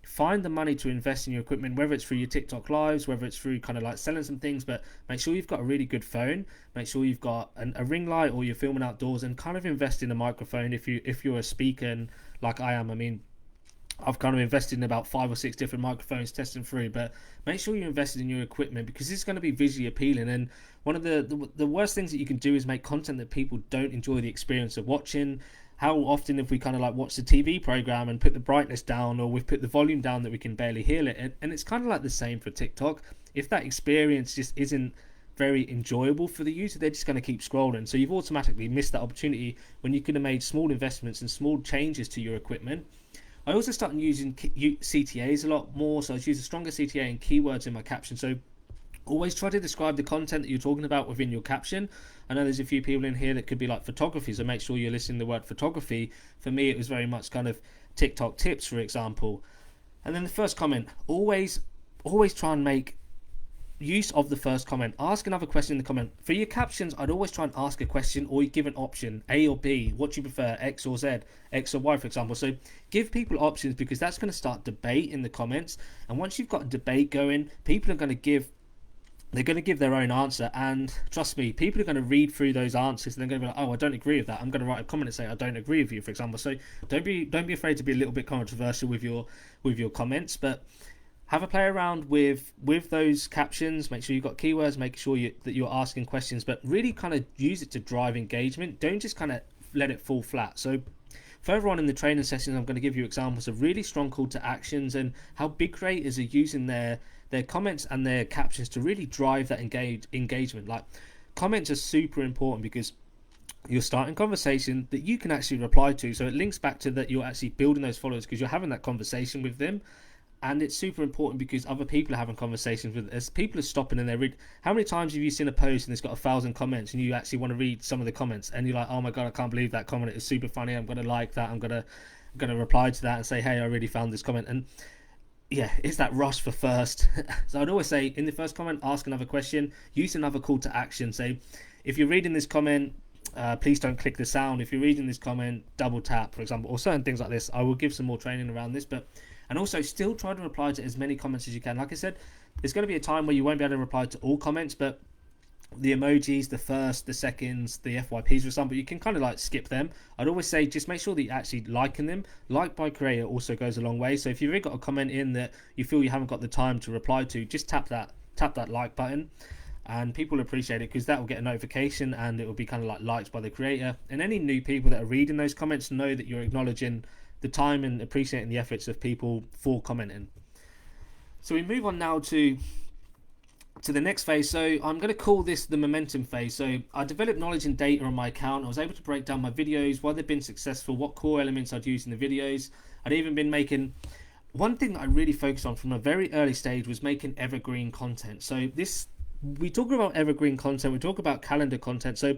find the money to invest in your equipment, whether it's through your TikTok lives, whether it's through kind of like selling some things, but make sure you've got a really good phone. Make sure you've got a ring light, or you're filming outdoors, and kind of invest in a microphone if you're a speaker, and like I am. I mean, I've kind of invested in about 5 or 6 different microphones, testing through. But make sure you're invested in your equipment, because it's going to be visually appealing. And one of the worst things that you can do is make content that people don't enjoy the experience of watching. How often if we kind of like watch the TV program and put the brightness down, or we've put the volume down that we can barely hear it? And it's kind of like the same for TikTok. If that experience just isn't very enjoyable for the user, they're just going to keep scrolling. So you've automatically missed that opportunity when you could have made small investments and small changes to your equipment. I also started using CTAs a lot more, so I use a stronger CTA and keywords in my caption. So always try to describe the content that you're talking about within your caption. I know there's a few people in here that could be like photography, so make sure you're listing the word photography. For me, it was very much kind of TikTok tips, for example. And then the first comment, always try and make use of the first comment. Ask another question in the comment. For your captions, I'd always try and ask a question, or you give an option, A or B. What do you prefer, X or Z, X or Y, for example? So give people options, because that's going to start debate in the comments. And once you've got a debate going, people are going to give their own answer. And trust me, people are going to read through those answers, and they're going to be like, oh, I don't agree with that. I'm going to write a comment and say I don't agree with you, for example. So don't be afraid to be a little bit controversial with your comments, but have a play around with those captions. Make sure you've got keywords. Make sure that you're asking questions, but really kind of use it to drive engagement. Don't just kind of let it fall flat. So further on in the training sessions, I'm going to give you examples of really strong call to actions, and how big creators are using their comments and their captions to really drive that engagement. Like, comments are super important, because you're starting conversation that you can actually reply to. So it links back to that you're actually building those followers, because you're having that conversation with them. And it's super important, because other people are having conversations with, as people are stopping and they read. How many times have you seen a post and it's got 1,000 comments, and you actually want to read some of the comments, and you're like, oh my god, I can't believe that comment, it's super funny, I'm going to like that, I'm going to reply to that and say, hey, I really found this comment. And yeah, it's that rush for first. So I'd always say, in the first comment, ask another question, use another call to action. Say, if you're reading this comment, please don't click the sound. If you're reading this comment, double tap, for example, or certain things like this. I will give some more training around this, and also still try to reply to as many comments as you can. Like I said, there's going to be a time where you won't be able to reply to all comments, but the emojis, the first, the seconds, the FYPs, for example, you can kind of like skip them. I'd always say just make sure that you're actually liking them. Like by creator also goes a long way. So if you've already got a comment in that you feel you haven't got the time to reply to, just tap that like button, and people appreciate it, because that will get a notification and it will be kind of like liked by the creator. And any new people that are reading those comments know that you're acknowledging the time and appreciating the efforts of people for commenting. So we move on now to to the next phase. So I'm going to call this the momentum phase. So I developed knowledge and data on my account. I was able to break down my videos, why they've been successful, what core elements I'd use in the videos. I'd even been making, one thing that I really focused on from a very early stage was making evergreen content. So we talk about evergreen content, we talk about calendar content. So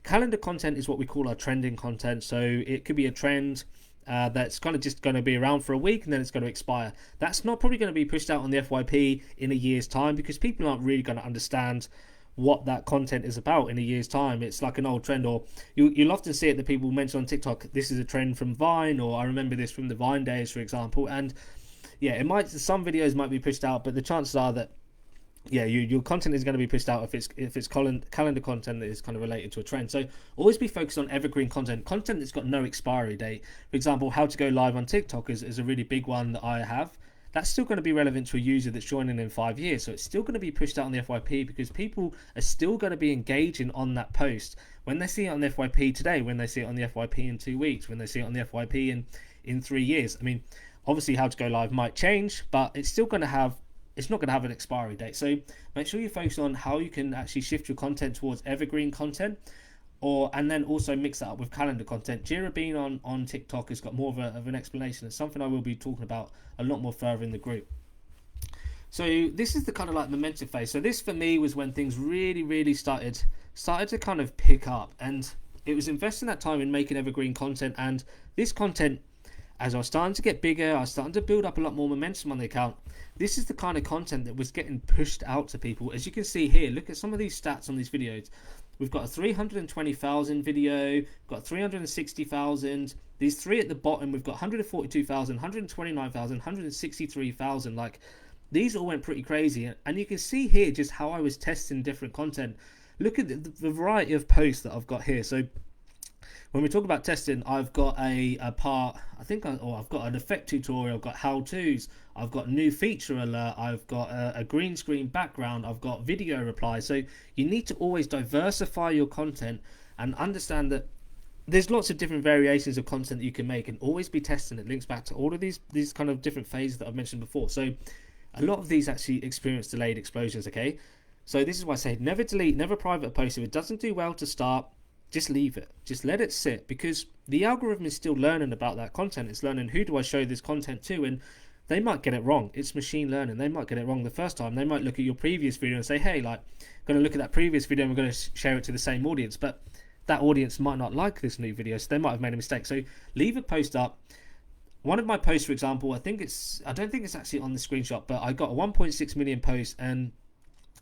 calendar content is what we call our trending content. So it could be a trend that's kind of just going to be around for a week and then it's going to expire. That's not probably going to be pushed out on the FYP in a year's time, because people aren't really going to understand what that content is about in a year's time. It's like an old trend, or you'll often see it that people mention on TikTok, this is a trend from Vine, or I remember this from the Vine days, for example. And yeah, some videos might be pushed out, but the chances are that your content is going to be pushed out if it's calendar content that is kind of related to a trend. So always be focused on evergreen content that's got no expiry date. For example, how to go live on TikTok is a really big one that I have. That's still going to be relevant to a user that's joining in 5 years. So it's still going to be pushed out on the FYP, because people are still going to be engaging on that post. When they see it on the FYP today, when they see it on the FYP in 2 weeks, when they see it on the FYP in 3 years. I mean, obviously how to go live might change, but it's not going to have an expiry date. So make sure you focus on how you can actually shift your content towards evergreen content, and then also mix that up with calendar content. Jira being on TikTok has got more of an explanation. It's something I will be talking about a lot more further in the group. So this is the kind of like momentum phase. So this for me was when things really started to kind of pick up, and it was investing that time in making evergreen content. And this content, as I was starting to get bigger, I was starting to build up a lot more momentum on the account. This is the kind of content that was getting pushed out to people. As you can see here, look at some of these stats on these videos. We've got a 320,000 video, got 360,000. These three at the bottom, we've got 142,000, 129,000, 163,000. Like, these all went pretty crazy. And you can see here just how I was testing different content. Look at the variety of posts that I've got here. So when we talk about testing, I've got I've got an effect tutorial, I've got how-tos, I've got new feature alert, I've got a green screen background, I've got video replies. So you need to always diversify your content and understand that there's lots of different variations of content that you can make, and always be testing. It links back to all of these kind of different phases that I've mentioned before. So a lot of these actually experience delayed explosions, okay? So this is why I say never delete, never private a post. If it doesn't do well to start, just leave it. Just let it sit, because the algorithm is still learning about that content. It's learning, who do I show this content to? And they might get it wrong. It's machine learning. They might get it wrong the first time. They might look at your previous video and say, hey, like, I'm going to look at that previous video and we're going to share it to the same audience. But that audience might not like this new video, so they might have made a mistake. So leave a post up. One of my posts, for example, I don't think it's actually on the screenshot, but I got a 1.6 million post, and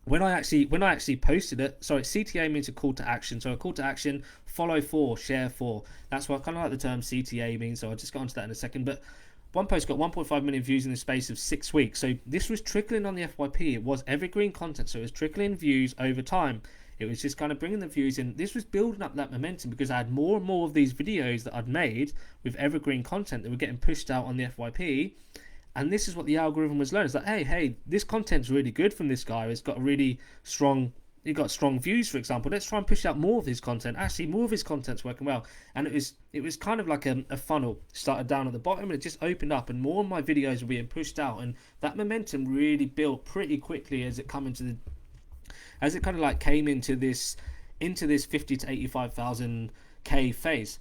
when I actually posted it, sorry, CTA means a call to action. So a call to action, follow for, share for. That's what I kind of like the term CTA means. So I'll just go onto that in a second. But one post got 1.5 million views in the space of 6 weeks. So this was trickling on the FYP. It was evergreen content. So it was trickling views over time. It was just kind of bringing the views in. This was building up that momentum, because I had more and more of these videos that I'd made with evergreen content that were getting pushed out on the FYP. And this is what the algorithm was learning. It's like, hey, this content's really good from this guy. It's got strong views, for example. Let's try and push out more of his content. Actually, more of his content's working well. And it was kind of like a funnel. Started down at the bottom and it just opened up, and more of my videos were being pushed out. And that momentum really built pretty quickly as it came into this 50 to 85,000 K phase.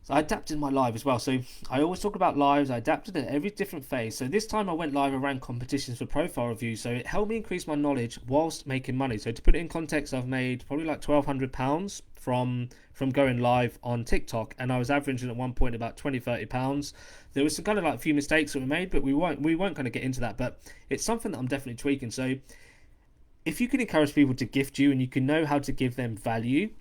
So I adapted my live as well. So I always talk about lives. I adapted at every different phase. So this time I went live and ran competitions for profile reviews. So it helped me increase my knowledge whilst making money. So to put it in context, I've made probably like £1,200 from going live on TikTok, and I was averaging at one point about £20-30. There was some kind of like a few mistakes that were made, but we won't kind of get into that. But it's something that I'm definitely tweaking. So if you can encourage people to gift you, and you can know how to give them value,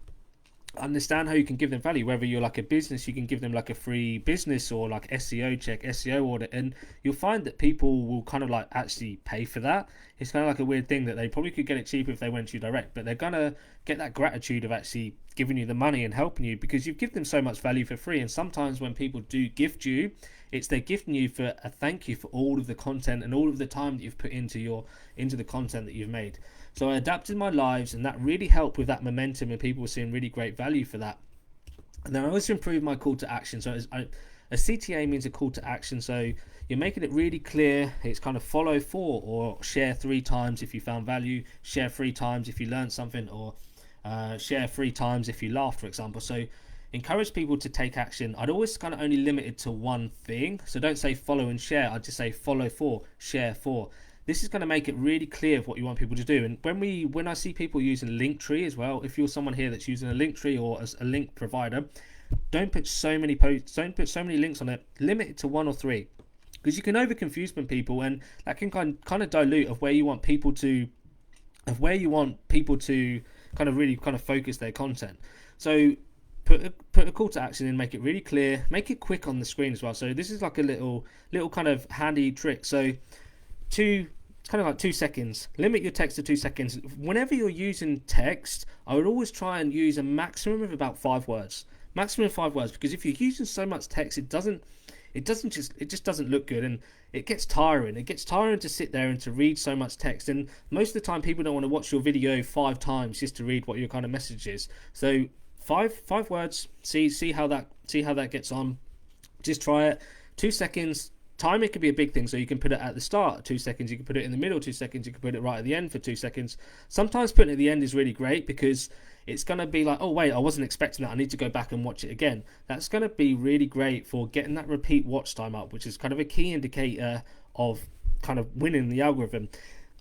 understand how you can give them value. Whether you're like a business, you can give them like a free business or like SEO check, SEO audit, and you'll find that people will kind of like actually pay for that. It's kind of like a weird thing that they probably could get it cheaper if they went to you direct, but they're gonna get that gratitude of actually giving you the money and helping you, because you've given them so much value for free. And sometimes when people do gift you, it's they're gifting you for a thank you for all of the content and all of the time that you've put into the content that you've made. So I adapted my lives, and that really helped with that momentum, and people were seeing really great value for that. And then I also improved my call to action. So A CTA means a call to action, so you're making it really clear. It's kind of follow for, or share 3 times if you found value, share 3 times if you learned something, or share 3 times if you laughed, for example. So encourage people to take action. I'd always kind of only limit it to one thing. So don't say follow and share. I'd just say follow for, share for. This is going to make it really clear of what you want people to do. And when I see people using Linktree as well, if you're someone here that's using a Linktree or a link provider, don't put so many posts, don't put so many links on it. Limit it to 1 or 3, because you can over confuse people, and that can kind of dilute of where you want people to, kind of really kind of focus their content. So put a call to action in, make it really clear, make it quick on the screen as well. So this is like a little kind of handy trick. So it's kind of like 2 seconds. Limit your text to 2 seconds. Whenever you're using text, I would always try and use a maximum of about 5 words. Maximum of 5 words, because if you're using so much text, it just doesn't look good, and it gets tiring. It gets tiring to sit there and to read so much text, and most of the time people don't want to watch your video 5 times just to read what your kind of message is. So five words. See how that gets on. Just try it. 2 seconds. Time, it could be a big thing, so you can put it at the start 2 seconds, you can put it in the middle 2 seconds, you can put it right at the end for 2 seconds. Sometimes putting it at the end is really great, because it's going to be like, oh wait, I wasn't expecting that, I need to go back and watch it again. That's going to be really great for getting that repeat watch time up, which is kind of a key indicator of kind of winning the algorithm.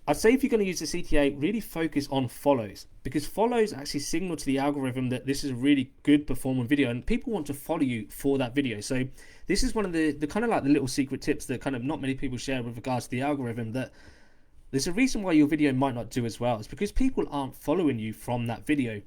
I'd say if you're going to use the CTA, really focus on follows, because follows actually signal to the algorithm that this is a really good performing video, and people want to follow you for that video. So this is one of the kind of like the little secret tips that kind of not many people share with regards to the algorithm, that there's a reason why your video might not do as well. It's because people aren't following you from that video.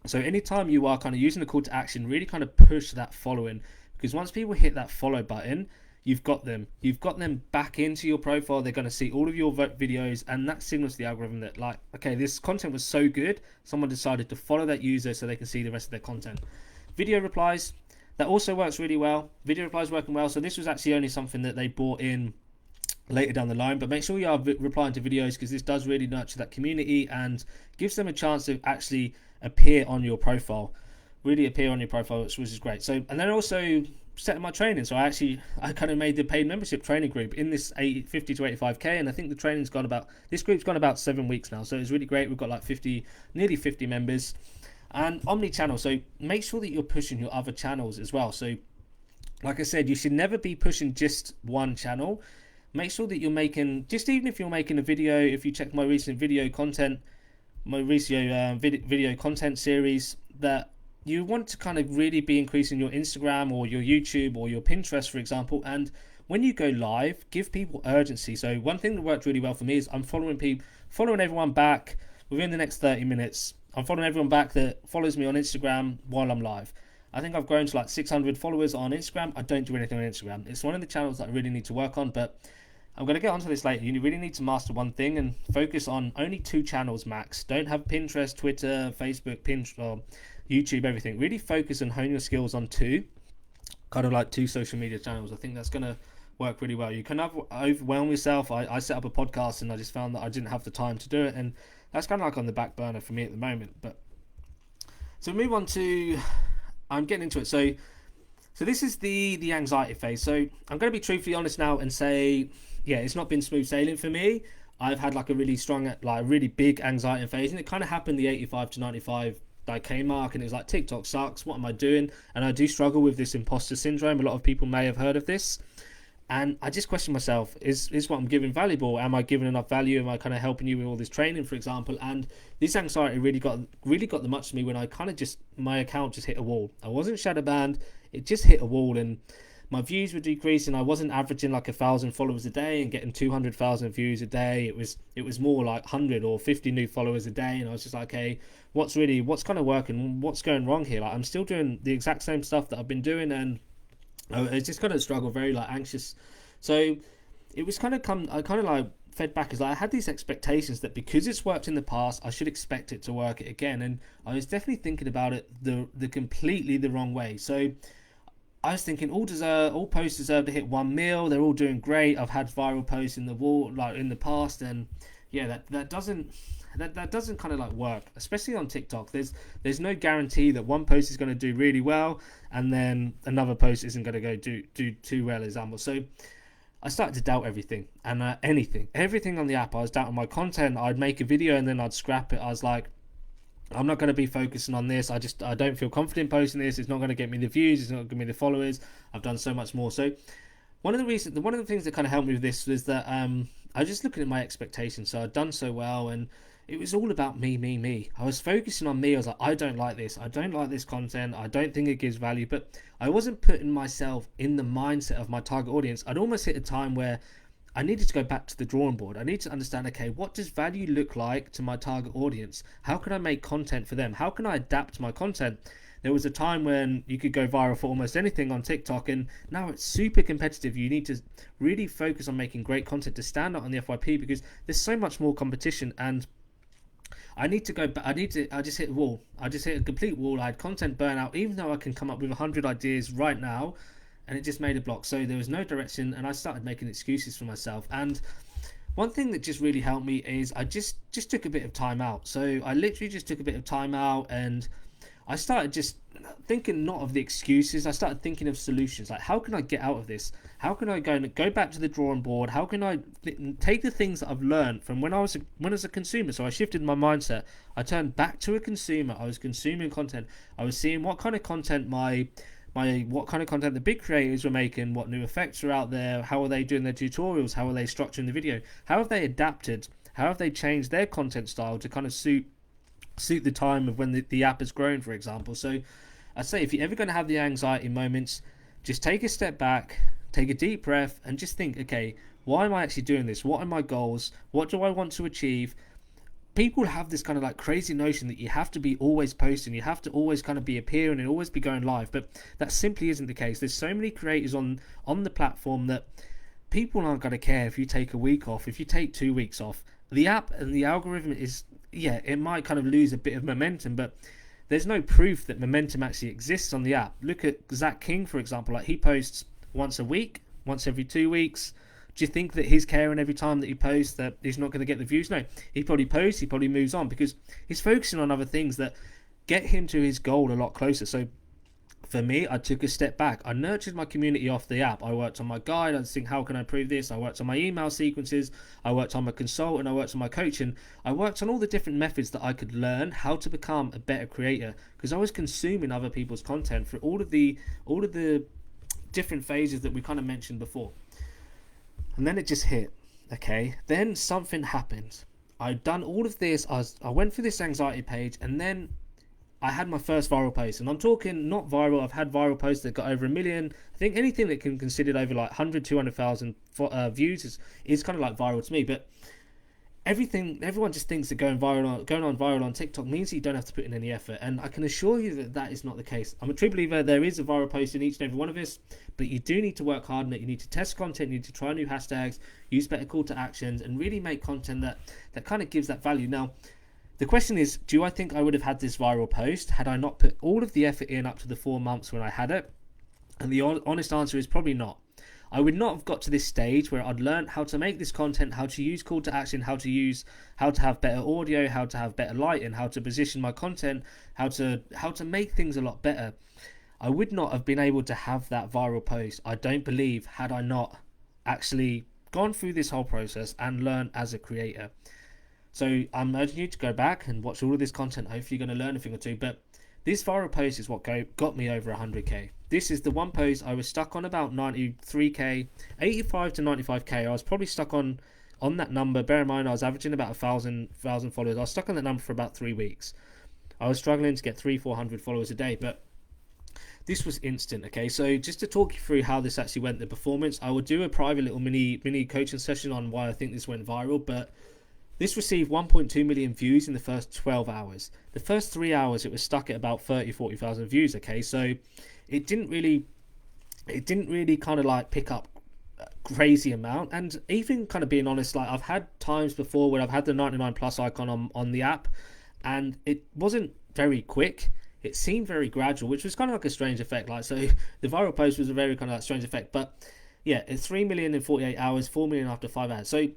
So anytime you are kind of using the call to action, really kind of push that following, because once people hit that follow button, you've got them back into your profile. They're going to see all of your videos, and that signals to the algorithm that, like, okay, this content was so good, someone decided to follow that user so they can see the rest of their content. Video replies, that also works really well. Video replies working well. So this was actually only something that they brought in later down the line, but make sure you are replying to videos, because this does really nurture that community and gives them a chance to actually appear on your profile, which is great. So, and then also setting my training. So I kind of made the paid membership training group in this 50 to 85k, and I think the training's got about, this group's gone about 7 weeks now, so it's really great. We've got like nearly 50 members, and omni-channel. So make sure that you're pushing your other channels as well. So like I said, you should never be pushing just one channel. Make sure that you're making, just even if you're making a video, if you check my recent video content series, that you want to kind of really be increasing your Instagram or your YouTube or your Pinterest, for example. And when you go live, give people urgency. So one thing that worked really well for me is I'm following everyone back within the next 30 minutes. I'm following everyone back that follows me on Instagram while I'm live. I think I've grown to like 600 followers on Instagram. I don't do anything on Instagram. It's one of the channels that I really need to work on, but I'm going to get onto this later. You really need to master one thing and focus on only 2 channels max. Don't have Pinterest, Twitter, Facebook, Pinterest, YouTube, everything. Really focus and hone your skills on 2, kind of like 2 social media channels. I think that's going to work really well. You can overwhelm yourself. I set up a podcast and I just found that I didn't have the time to do it, and that's kind of like on the back burner for me at the moment. But so move on to, I'm getting into it. So this is the anxiety phase. So I'm going to be truthfully honest now and say, yeah, it's not been smooth sailing for me. I've had like a really strong, like really big anxiety phase, and it kind of happened the 85 to 95k mark, and it was like, TikTok sucks, what am I doing? And I do struggle with this imposter syndrome. A lot of people may have heard of this, and I just question myself, is what I'm giving valuable? Am I giving enough value? Am I kind of helping you with all this training, for example? And this anxiety really got the much to me when I kind of my account just hit a wall. I wasn't shadow banned, it just hit a wall, and my views were decreasing. I wasn't averaging like 1,000 followers a day and getting 200,000 views a day. It was more like 100 or 50 new followers a day, and I was just like, okay, what's kind of working? What's going wrong here? Like, I'm still doing the exact same stuff that I've been doing, and it's just kind of struggle, very like anxious. So it was kind of I kind of like fed back as like I had these expectations that because it's worked in the past, I should expect it to work it again, and I was definitely thinking about it the completely the wrong way. So I was thinking all posts deserve to hit 1 mil. They're all doing great. I've had viral posts in the past, and yeah, that doesn't that doesn't kind of like work, especially on TikTok. There's no guarantee that one post is going to do really well and then another post isn't going to go do too well, example. So I started to doubt everything and everything on the app. I was doubting my content. I'd make a video and then I'd scrap it. I was like, I'm not going to be focusing on this. I don't feel confident posting this. It's not going to get me the views. It's not going to give me the followers. I've done so much more. So one of the things that kind of helped me with this was that I was just looking at my expectations. So I'd done so well, and it was all about me. I was focusing on me. I was like, I don't like this. I don't like this content. I don't think it gives value. But I wasn't putting myself in the mindset of my target audience. I'd almost hit a time where I needed to go back to the drawing board. I need to understand, okay, what does value look like to my target audience? How can I make content for them? How can I adapt my content? There was a time when you could go viral for almost anything on TikTok, and now it's super competitive. You need to really focus on making great content to stand out on the FYP because there's so much more competition. And I need to go back. I just hit a wall. I just hit a complete wall. I had content burnout, even though I can come up with 100 ideas right now, and it just made a block. So there was no direction, and I started making excuses for myself. And one thing that just really helped me is I just took a bit of time out. So I literally just took a bit of time out, and I started just thinking not of the excuses. I started thinking of solutions. Like, how can I get out of this? How can I go back to the drawing board? How can I take the things that I've learned from when I was a consumer? So I shifted my mindset. I turned back to a consumer. I was consuming content. I was seeing what kind of content what kind of content the big creators were making, what new effects are out there, how are they doing their tutorials, how are they structuring the video, how have they adapted, how have they changed their content style to kind of suit the time of when the app has grown, for example. So I say, if you're ever going to have the anxiety moments, just take a step back, take a deep breath, and just think, okay, why am I actually doing this? What are my goals? What do I want to achieve? People have this kind of like crazy notion that you have to be always posting, you have to always kind of be appearing and always be going live, but that simply isn't the case. There's so many creators on the platform that people aren't going to care if you take a week off, if you take 2 weeks off. The app and the algorithm is, it might kind of lose a bit of momentum, but there's no proof that momentum actually exists on the app. Look at Zach King, for example. Like, he posts once a week, once every 2 weeks. Do you think that he's caring every time that he posts that he's not going to get the views? No, he probably posts, he probably moves on because he's focusing on other things that get him to his goal a lot closer. So for me, I took a step back. I nurtured my community off the app. I worked on my guide. I was thinking, how can I improve this? I worked on my email sequences. I worked on my consultant. I worked on my coaching. I worked on all the different methods that I could learn how to become a better creator, because I was consuming other people's content for all of the different phases that we kind of mentioned before. And then it just hit. Okay, then something happened. I'd done all of this. I went through this anxiety page, and then I had my first viral post. And I'm talking not viral. I've had viral posts that got over 1 million. I think anything that can be considered over like 100, 200,000 views is kind of like viral to me. But everyone just thinks that going on viral on TikTok means that you don't have to put in any effort, and I can assure you that that is not the case. I'm a true believer there is a viral post in each and every one of us, but you do need to work hard on it. You need to test content, you need to try new hashtags, use better call to actions, and really make content that kind of gives that value. Now, the question is, do I think I would have had this viral post had I not put all of the effort in up to the 4 months when I had it? And the honest answer is probably not. I would not have got to this stage where I'd learned how to make this content, how to use call to action, how to have better audio, how to have better lighting, how to position my content, how to make things a lot better. I would not have been able to have that viral post, I don't believe, had I not actually gone through this whole process and learned as a creator. So I'm urging you to go back and watch all of this content. Hopefully you're going to learn a thing or two, but this viral post is what got me over 100k. This is the one post I was stuck on about 93k, 85 to 95k. I was probably stuck on that number. Bear in mind, I was averaging about 1,000 followers. I was stuck on that number for about 3 weeks. I was struggling to get 300-400 followers a day, but this was instant. Okay, so just to talk you through how this actually went, the performance, I will do a private little mini coaching session on why I think this went viral, but this received 1.2 million views in the first 12 hours. The first 3 hours, it was stuck at about 30-40,000 views. Okay, so it didn't really kind of like pick up a crazy amount. And even kind of being honest, like, I've had times before where I've had the 99 plus icon on the app, and it wasn't very quick. It seemed very gradual, which was kind of like a strange effect. Like, so the viral post was a very kind of like strange effect. But yeah, it's 3 million in 48 hours, 4 million after 5 hours. So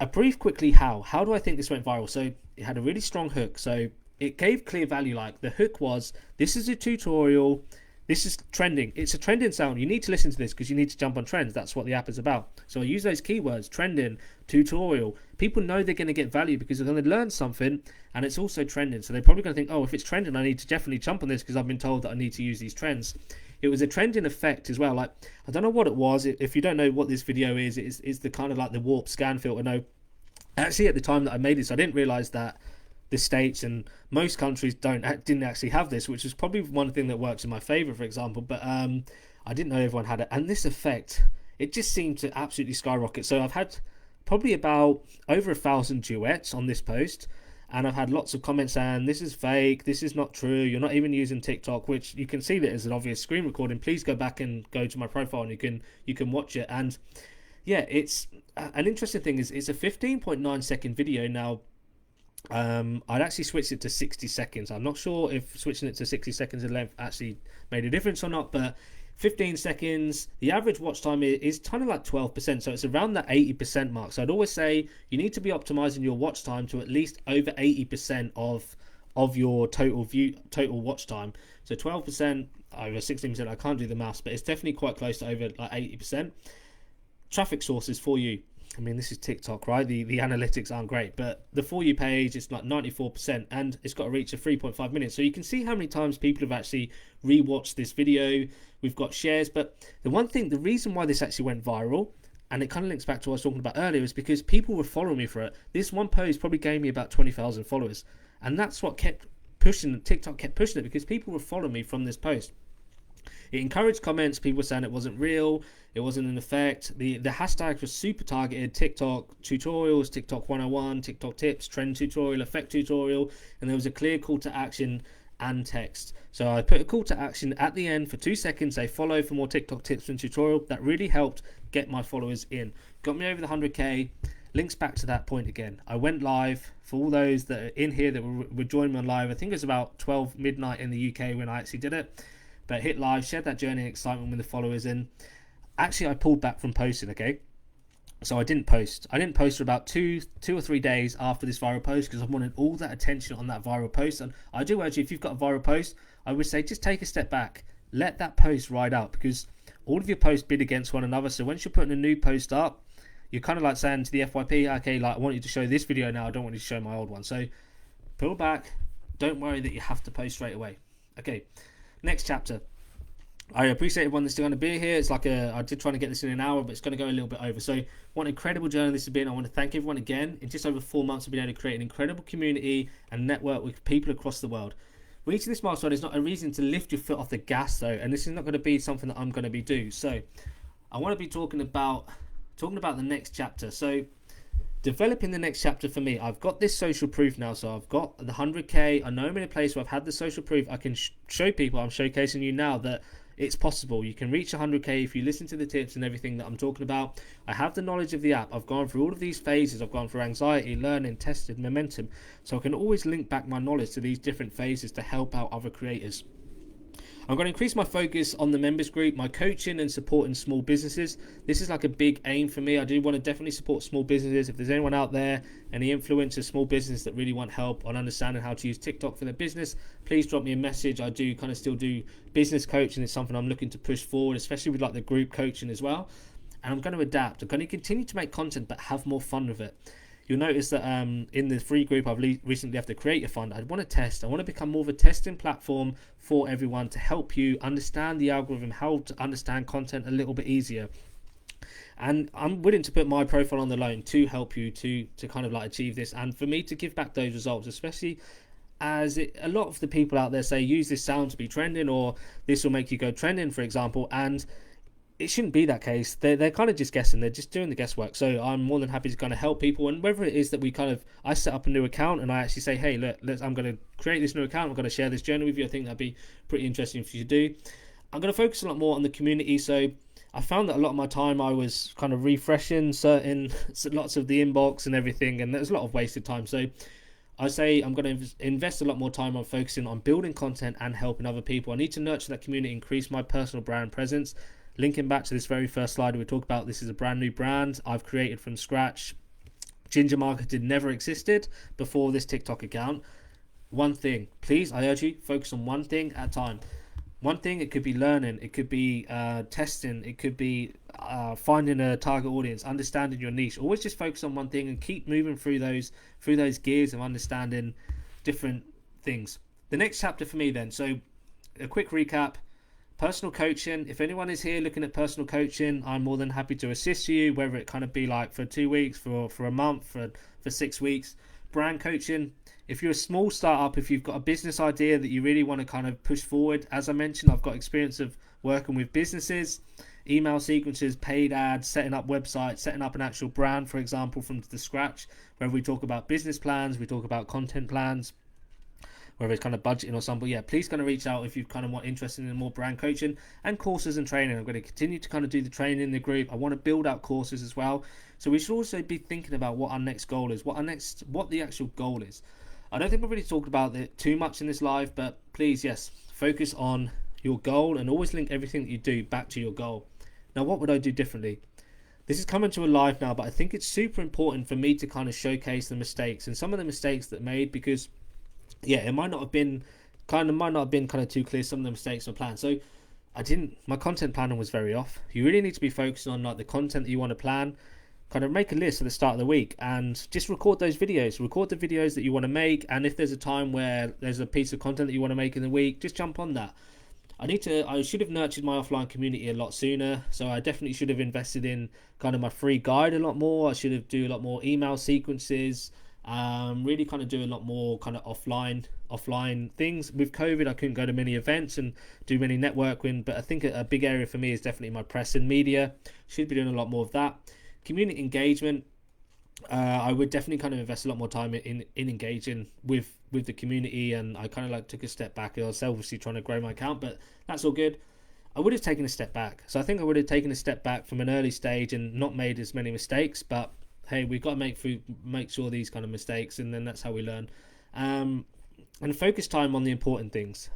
a brief quickly how do I think this went viral? So it had a really strong hook. So it gave clear value. Like the hook was, this is a tutorial, this is trending. It's a trending sound. You need to listen to this because you need to jump on trends. That's what the app is about. So I use those keywords, trending, tutorial. People know they're going to get value because they're going to learn something, and it's also trending. So they're probably going to think, oh, if it's trending, I need to definitely jump on this because I've been told that I need to use these trends. It was a trending effect as well. Like, I don't know what it was. If you don't know what this video is, it's the kind of like the warp scan filter. No, actually at the time that I made this, I didn't realize that the States and most countries didn't actually have this, which is probably one thing that works in my favor, for example. But I didn't know everyone had it, and this effect, it just seemed to absolutely skyrocket. So I've had probably about over 1,000 duets on this post, and I've had lots of comments saying this is fake, this is not true, you're not even using TikTok, which you can see that as an obvious screen recording. Please go back and go to my profile and you can watch it. And yeah, it's an interesting thing is it's a 15.9 second video. Now I'd actually switched it to 60 seconds. I'm not sure if switching it to 60 seconds in length actually made a difference or not, but 15 seconds, the average watch time is kind of like 12%, so it's around that 80% mark. So I'd always say you need to be optimizing your watch time to at least over 80% of your total watch time. So 12% over 16%, I can't do the maths, but it's definitely quite close to over like 80%. Traffic sources for you. I mean, this is TikTok, right? The analytics aren't great, but the For You page is like 94%, and it's got a reach of 3.5 million. So you can see how many times people have actually rewatched this video. We've got shares, but the reason why this actually went viral, and it kind of links back to what I was talking about earlier, is because people were following me for it. This one post probably gave me about 20,000 followers, and that's what kept pushing. TikTok kept pushing it because people were following me from this post. It encouraged comments, people were saying it wasn't real, it wasn't an effect. The hashtags were super targeted: TikTok tutorials, TikTok 101, TikTok tips, trend tutorial, effect tutorial, and there was a clear call to action and text. So I put a call to action at the end for 2 seconds, say follow for more TikTok tips and tutorial. That really helped get my followers in. Got me over the 100k. Links back to that point again. I went live for all those that are in here that were joining me on live. I think it was about 12 midnight in the UK when I actually did it. But hit live, shared that journey and excitement with the followers. And actually, I pulled back from posting, okay? So I didn't post. I didn't post for about two or 3 days after this viral post because I wanted all that attention on that viral post. And I do urge you, if you've got a viral post, I would say just take a step back. Let that post ride out because all of your posts bid against one another. So once you're putting a new post up, you're kind of like saying to the FYP, okay, like I want you to show this video now. I don't want you to show my old one. So pull back. Don't worry that you have to post straight away. Okay. Next chapter. I appreciate everyone that's still going to be here. It's like I did try to get this in an hour, but it's going to go a little bit over. So what an incredible journey this has been. I want to thank everyone again. In just over 4 months, I've been able to create an incredible community and network with people across the world. Reaching this milestone is not a reason to lift your foot off the gas though, and this is not going to be something that I'm going to be doing. So I want to be talking about the next chapter. So developing the next chapter for me, I've got this social proof now. So I've got the 100k. I know I'm in a place where I've had the social proof. I can show people, I'm showcasing you now that it's possible. You can reach 100k if you listen to the tips and everything that I'm talking about. I have the knowledge of the app. I've gone through all of these phases. I've gone through anxiety, learning, tested, momentum. So I can always link back my knowledge to these different phases to help out other creators. I'm going to increase my focus on the members group, my coaching and supporting small businesses. This is like a big aim for me. I do want to definitely support small businesses. If there's anyone out there, any influencers, small business that really want help on understanding how to use TikTok for their business, please drop me a message. I do kind of still do business coaching. It's something I'm looking to push forward, especially with like the group coaching as well. And I'm going to adapt. I'm going to continue to make content, but have more fun with it. You'll notice that in the free group I've recently left the Creator Fund, I want to test. I want to become more of a testing platform for everyone to help you understand the algorithm, how to understand content a little bit easier. And I'm willing to put my profile on the line to help you to kind of like achieve this, and for me to give back those results, especially as a lot of the people out there say use this sound to be trending, or this will make you go trending, for example, and it shouldn't be that case. They're kind of just guessing. They're just doing the guesswork. So I'm more than happy to kind of help people. And whether it is that I set up a new account and I actually say, hey, look, I'm going to create this new account. I'm going to share this journey with you. I think that'd be pretty interesting for you to do. I'm going to focus a lot more on the community. So I found that a lot of my time I was kind of refreshing lots of the inbox and everything. And there's a lot of wasted time. So I say I'm going to invest a lot more time on focusing on building content and helping other people. I need to nurture that community, increase my personal brand presence. Linking back to this very first slide we talked about, this is a brand new brand I've created from scratch. Ginger Marketer never existed before this TikTok account. One thing, please, I urge you, focus on one thing at a time. One thing, it could be learning, it could be testing, it could be finding a target audience, understanding your niche. Always just focus on one thing and keep moving through those gears of understanding different things. The next chapter for me then, so a quick recap. Personal coaching. If anyone is here looking at personal coaching, I'm more than happy to assist you, whether it kind of be like for 2 weeks, for a month, for 6 weeks. Brand coaching. If you're a small startup, if you've got a business idea that you really want to kind of push forward, as I mentioned, I've got experience of working with businesses, email sequences, paid ads, setting up websites, setting up an actual brand, for example, from the scratch, where we talk about business plans, we talk about content plans, whether it's kind of budgeting or something. Yeah, please kind of reach out if you kind of want interested in more brand coaching and courses and training. I'm going to continue to kind of do the training in the group. I want to build out courses as well. So we should also be thinking about what our next goal is, what the actual goal is. I don't think we've really talked about it too much in this live, but please, yes, focus on your goal and always link everything that you do back to your goal. Now, what would I do differently? This is coming to a live now, but I think it's super important for me to kind of showcase the mistakes and some of the mistakes that made, because yeah, it might not have been kind of too clear, some of the mistakes of plan. So my content planning was very off. You really need to be focusing on like the content that you want to plan. Kind of make a list at the start of the week and just record those videos. Record the videos that you want to make, and if there's a time where there's a piece of content that you want to make in the week, just jump on that. I should have nurtured my offline community a lot sooner. So I definitely should have invested in kind of my free guide a lot more. I should have do a lot more email sequences. Really kind of do a lot more kind of offline things. With COVID, I couldn't go to many events and do many networking, but I think a big area for me is definitely my press and media. Should be doing a lot more of that. Community engagement. I would definitely kind of invest a lot more time in engaging with the community, and I kind of like took a step back. I was obviously trying to grow my account, but that's all good. I would have taken a step back. So I think I would have taken a step back from an early stage and not made as many mistakes, but hey, we've got to make sure these kind of mistakes, and then that's how we learn. And focus time on the important things.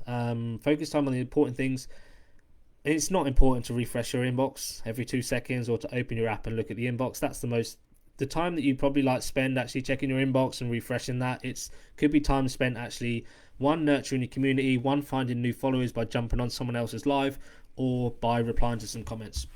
It's not important to refresh your inbox every 2 seconds or to open your app and look at the inbox. That's the time that you probably like spend actually checking your inbox and refreshing that. It's could be time spent actually, one, nurturing your community, one, finding new followers by jumping on someone else's live or by replying to some comments.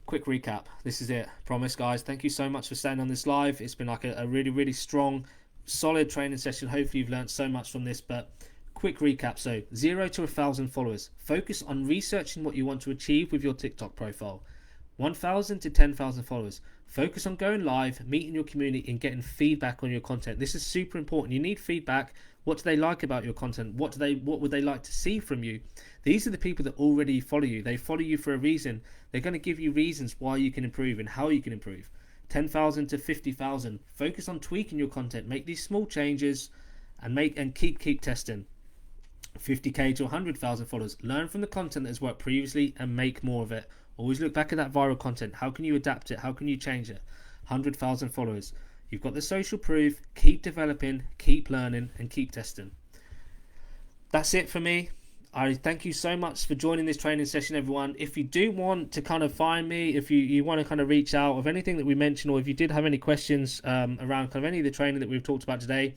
Quick recap. This is it. Promise, guys. Thank you so much for staying on this live. It's been like a really, really strong, solid training session. Hopefully you've learned so much from this, but quick recap. So 0 to 1,000 followers. Focus on researching what you want to achieve with your TikTok profile. 1,000 to 10,000 followers. Focus on going live, meeting your community, and getting feedback on your content. This is super important. You need feedback. What do they like about your content? What would they like to see from you? These are the people that already follow you. They follow you for a reason. They're going to give you reasons why you can improve and how you can improve. 10,000 to 50,000. Focus on tweaking your content. Make these small changes and keep testing. 50k to 100,000 followers. Learn from the content that has worked previously and make more of it. Always look back at that viral content. How can you adapt it? How can you change it? 100,000 followers. You've got the social proof. Keep developing, keep learning, and keep testing. That's it for me. I thank you so much for joining this training session, everyone. If you do want to kind of find me, if you want to kind of reach out of anything that we mentioned, or if you did have any questions around kind of any of the training that we've talked about today,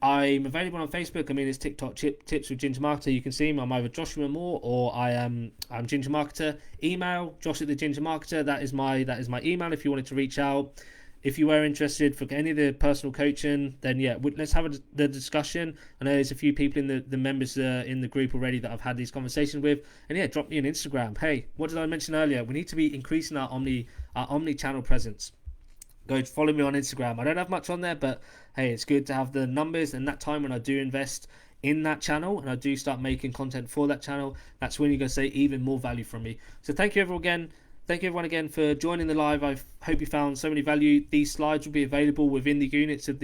I'm available on Facebook. I mean, it's TikTok tips with Ginger Marketer. You can see me. I'm either Joshua Moore or I'm Ginger Marketer. Email josh@thegingermarketer. That is my email if you wanted to reach out. If you were interested for any of the personal coaching, then yeah, let's have the discussion. I know there's a few people in the members in the group already that I've had these conversations with. And yeah, drop me an Instagram. Hey, what did I mention earlier? We need to be increasing our omni-channel presence. Go follow me on Instagram. I don't have much on there, but hey, it's good to have the numbers. And that time when I do invest in that channel and I do start making content for that channel, that's when you're going to see even more value from me. So thank you everyone again for joining the live. I hope you found so many value. These slides will be available within the units of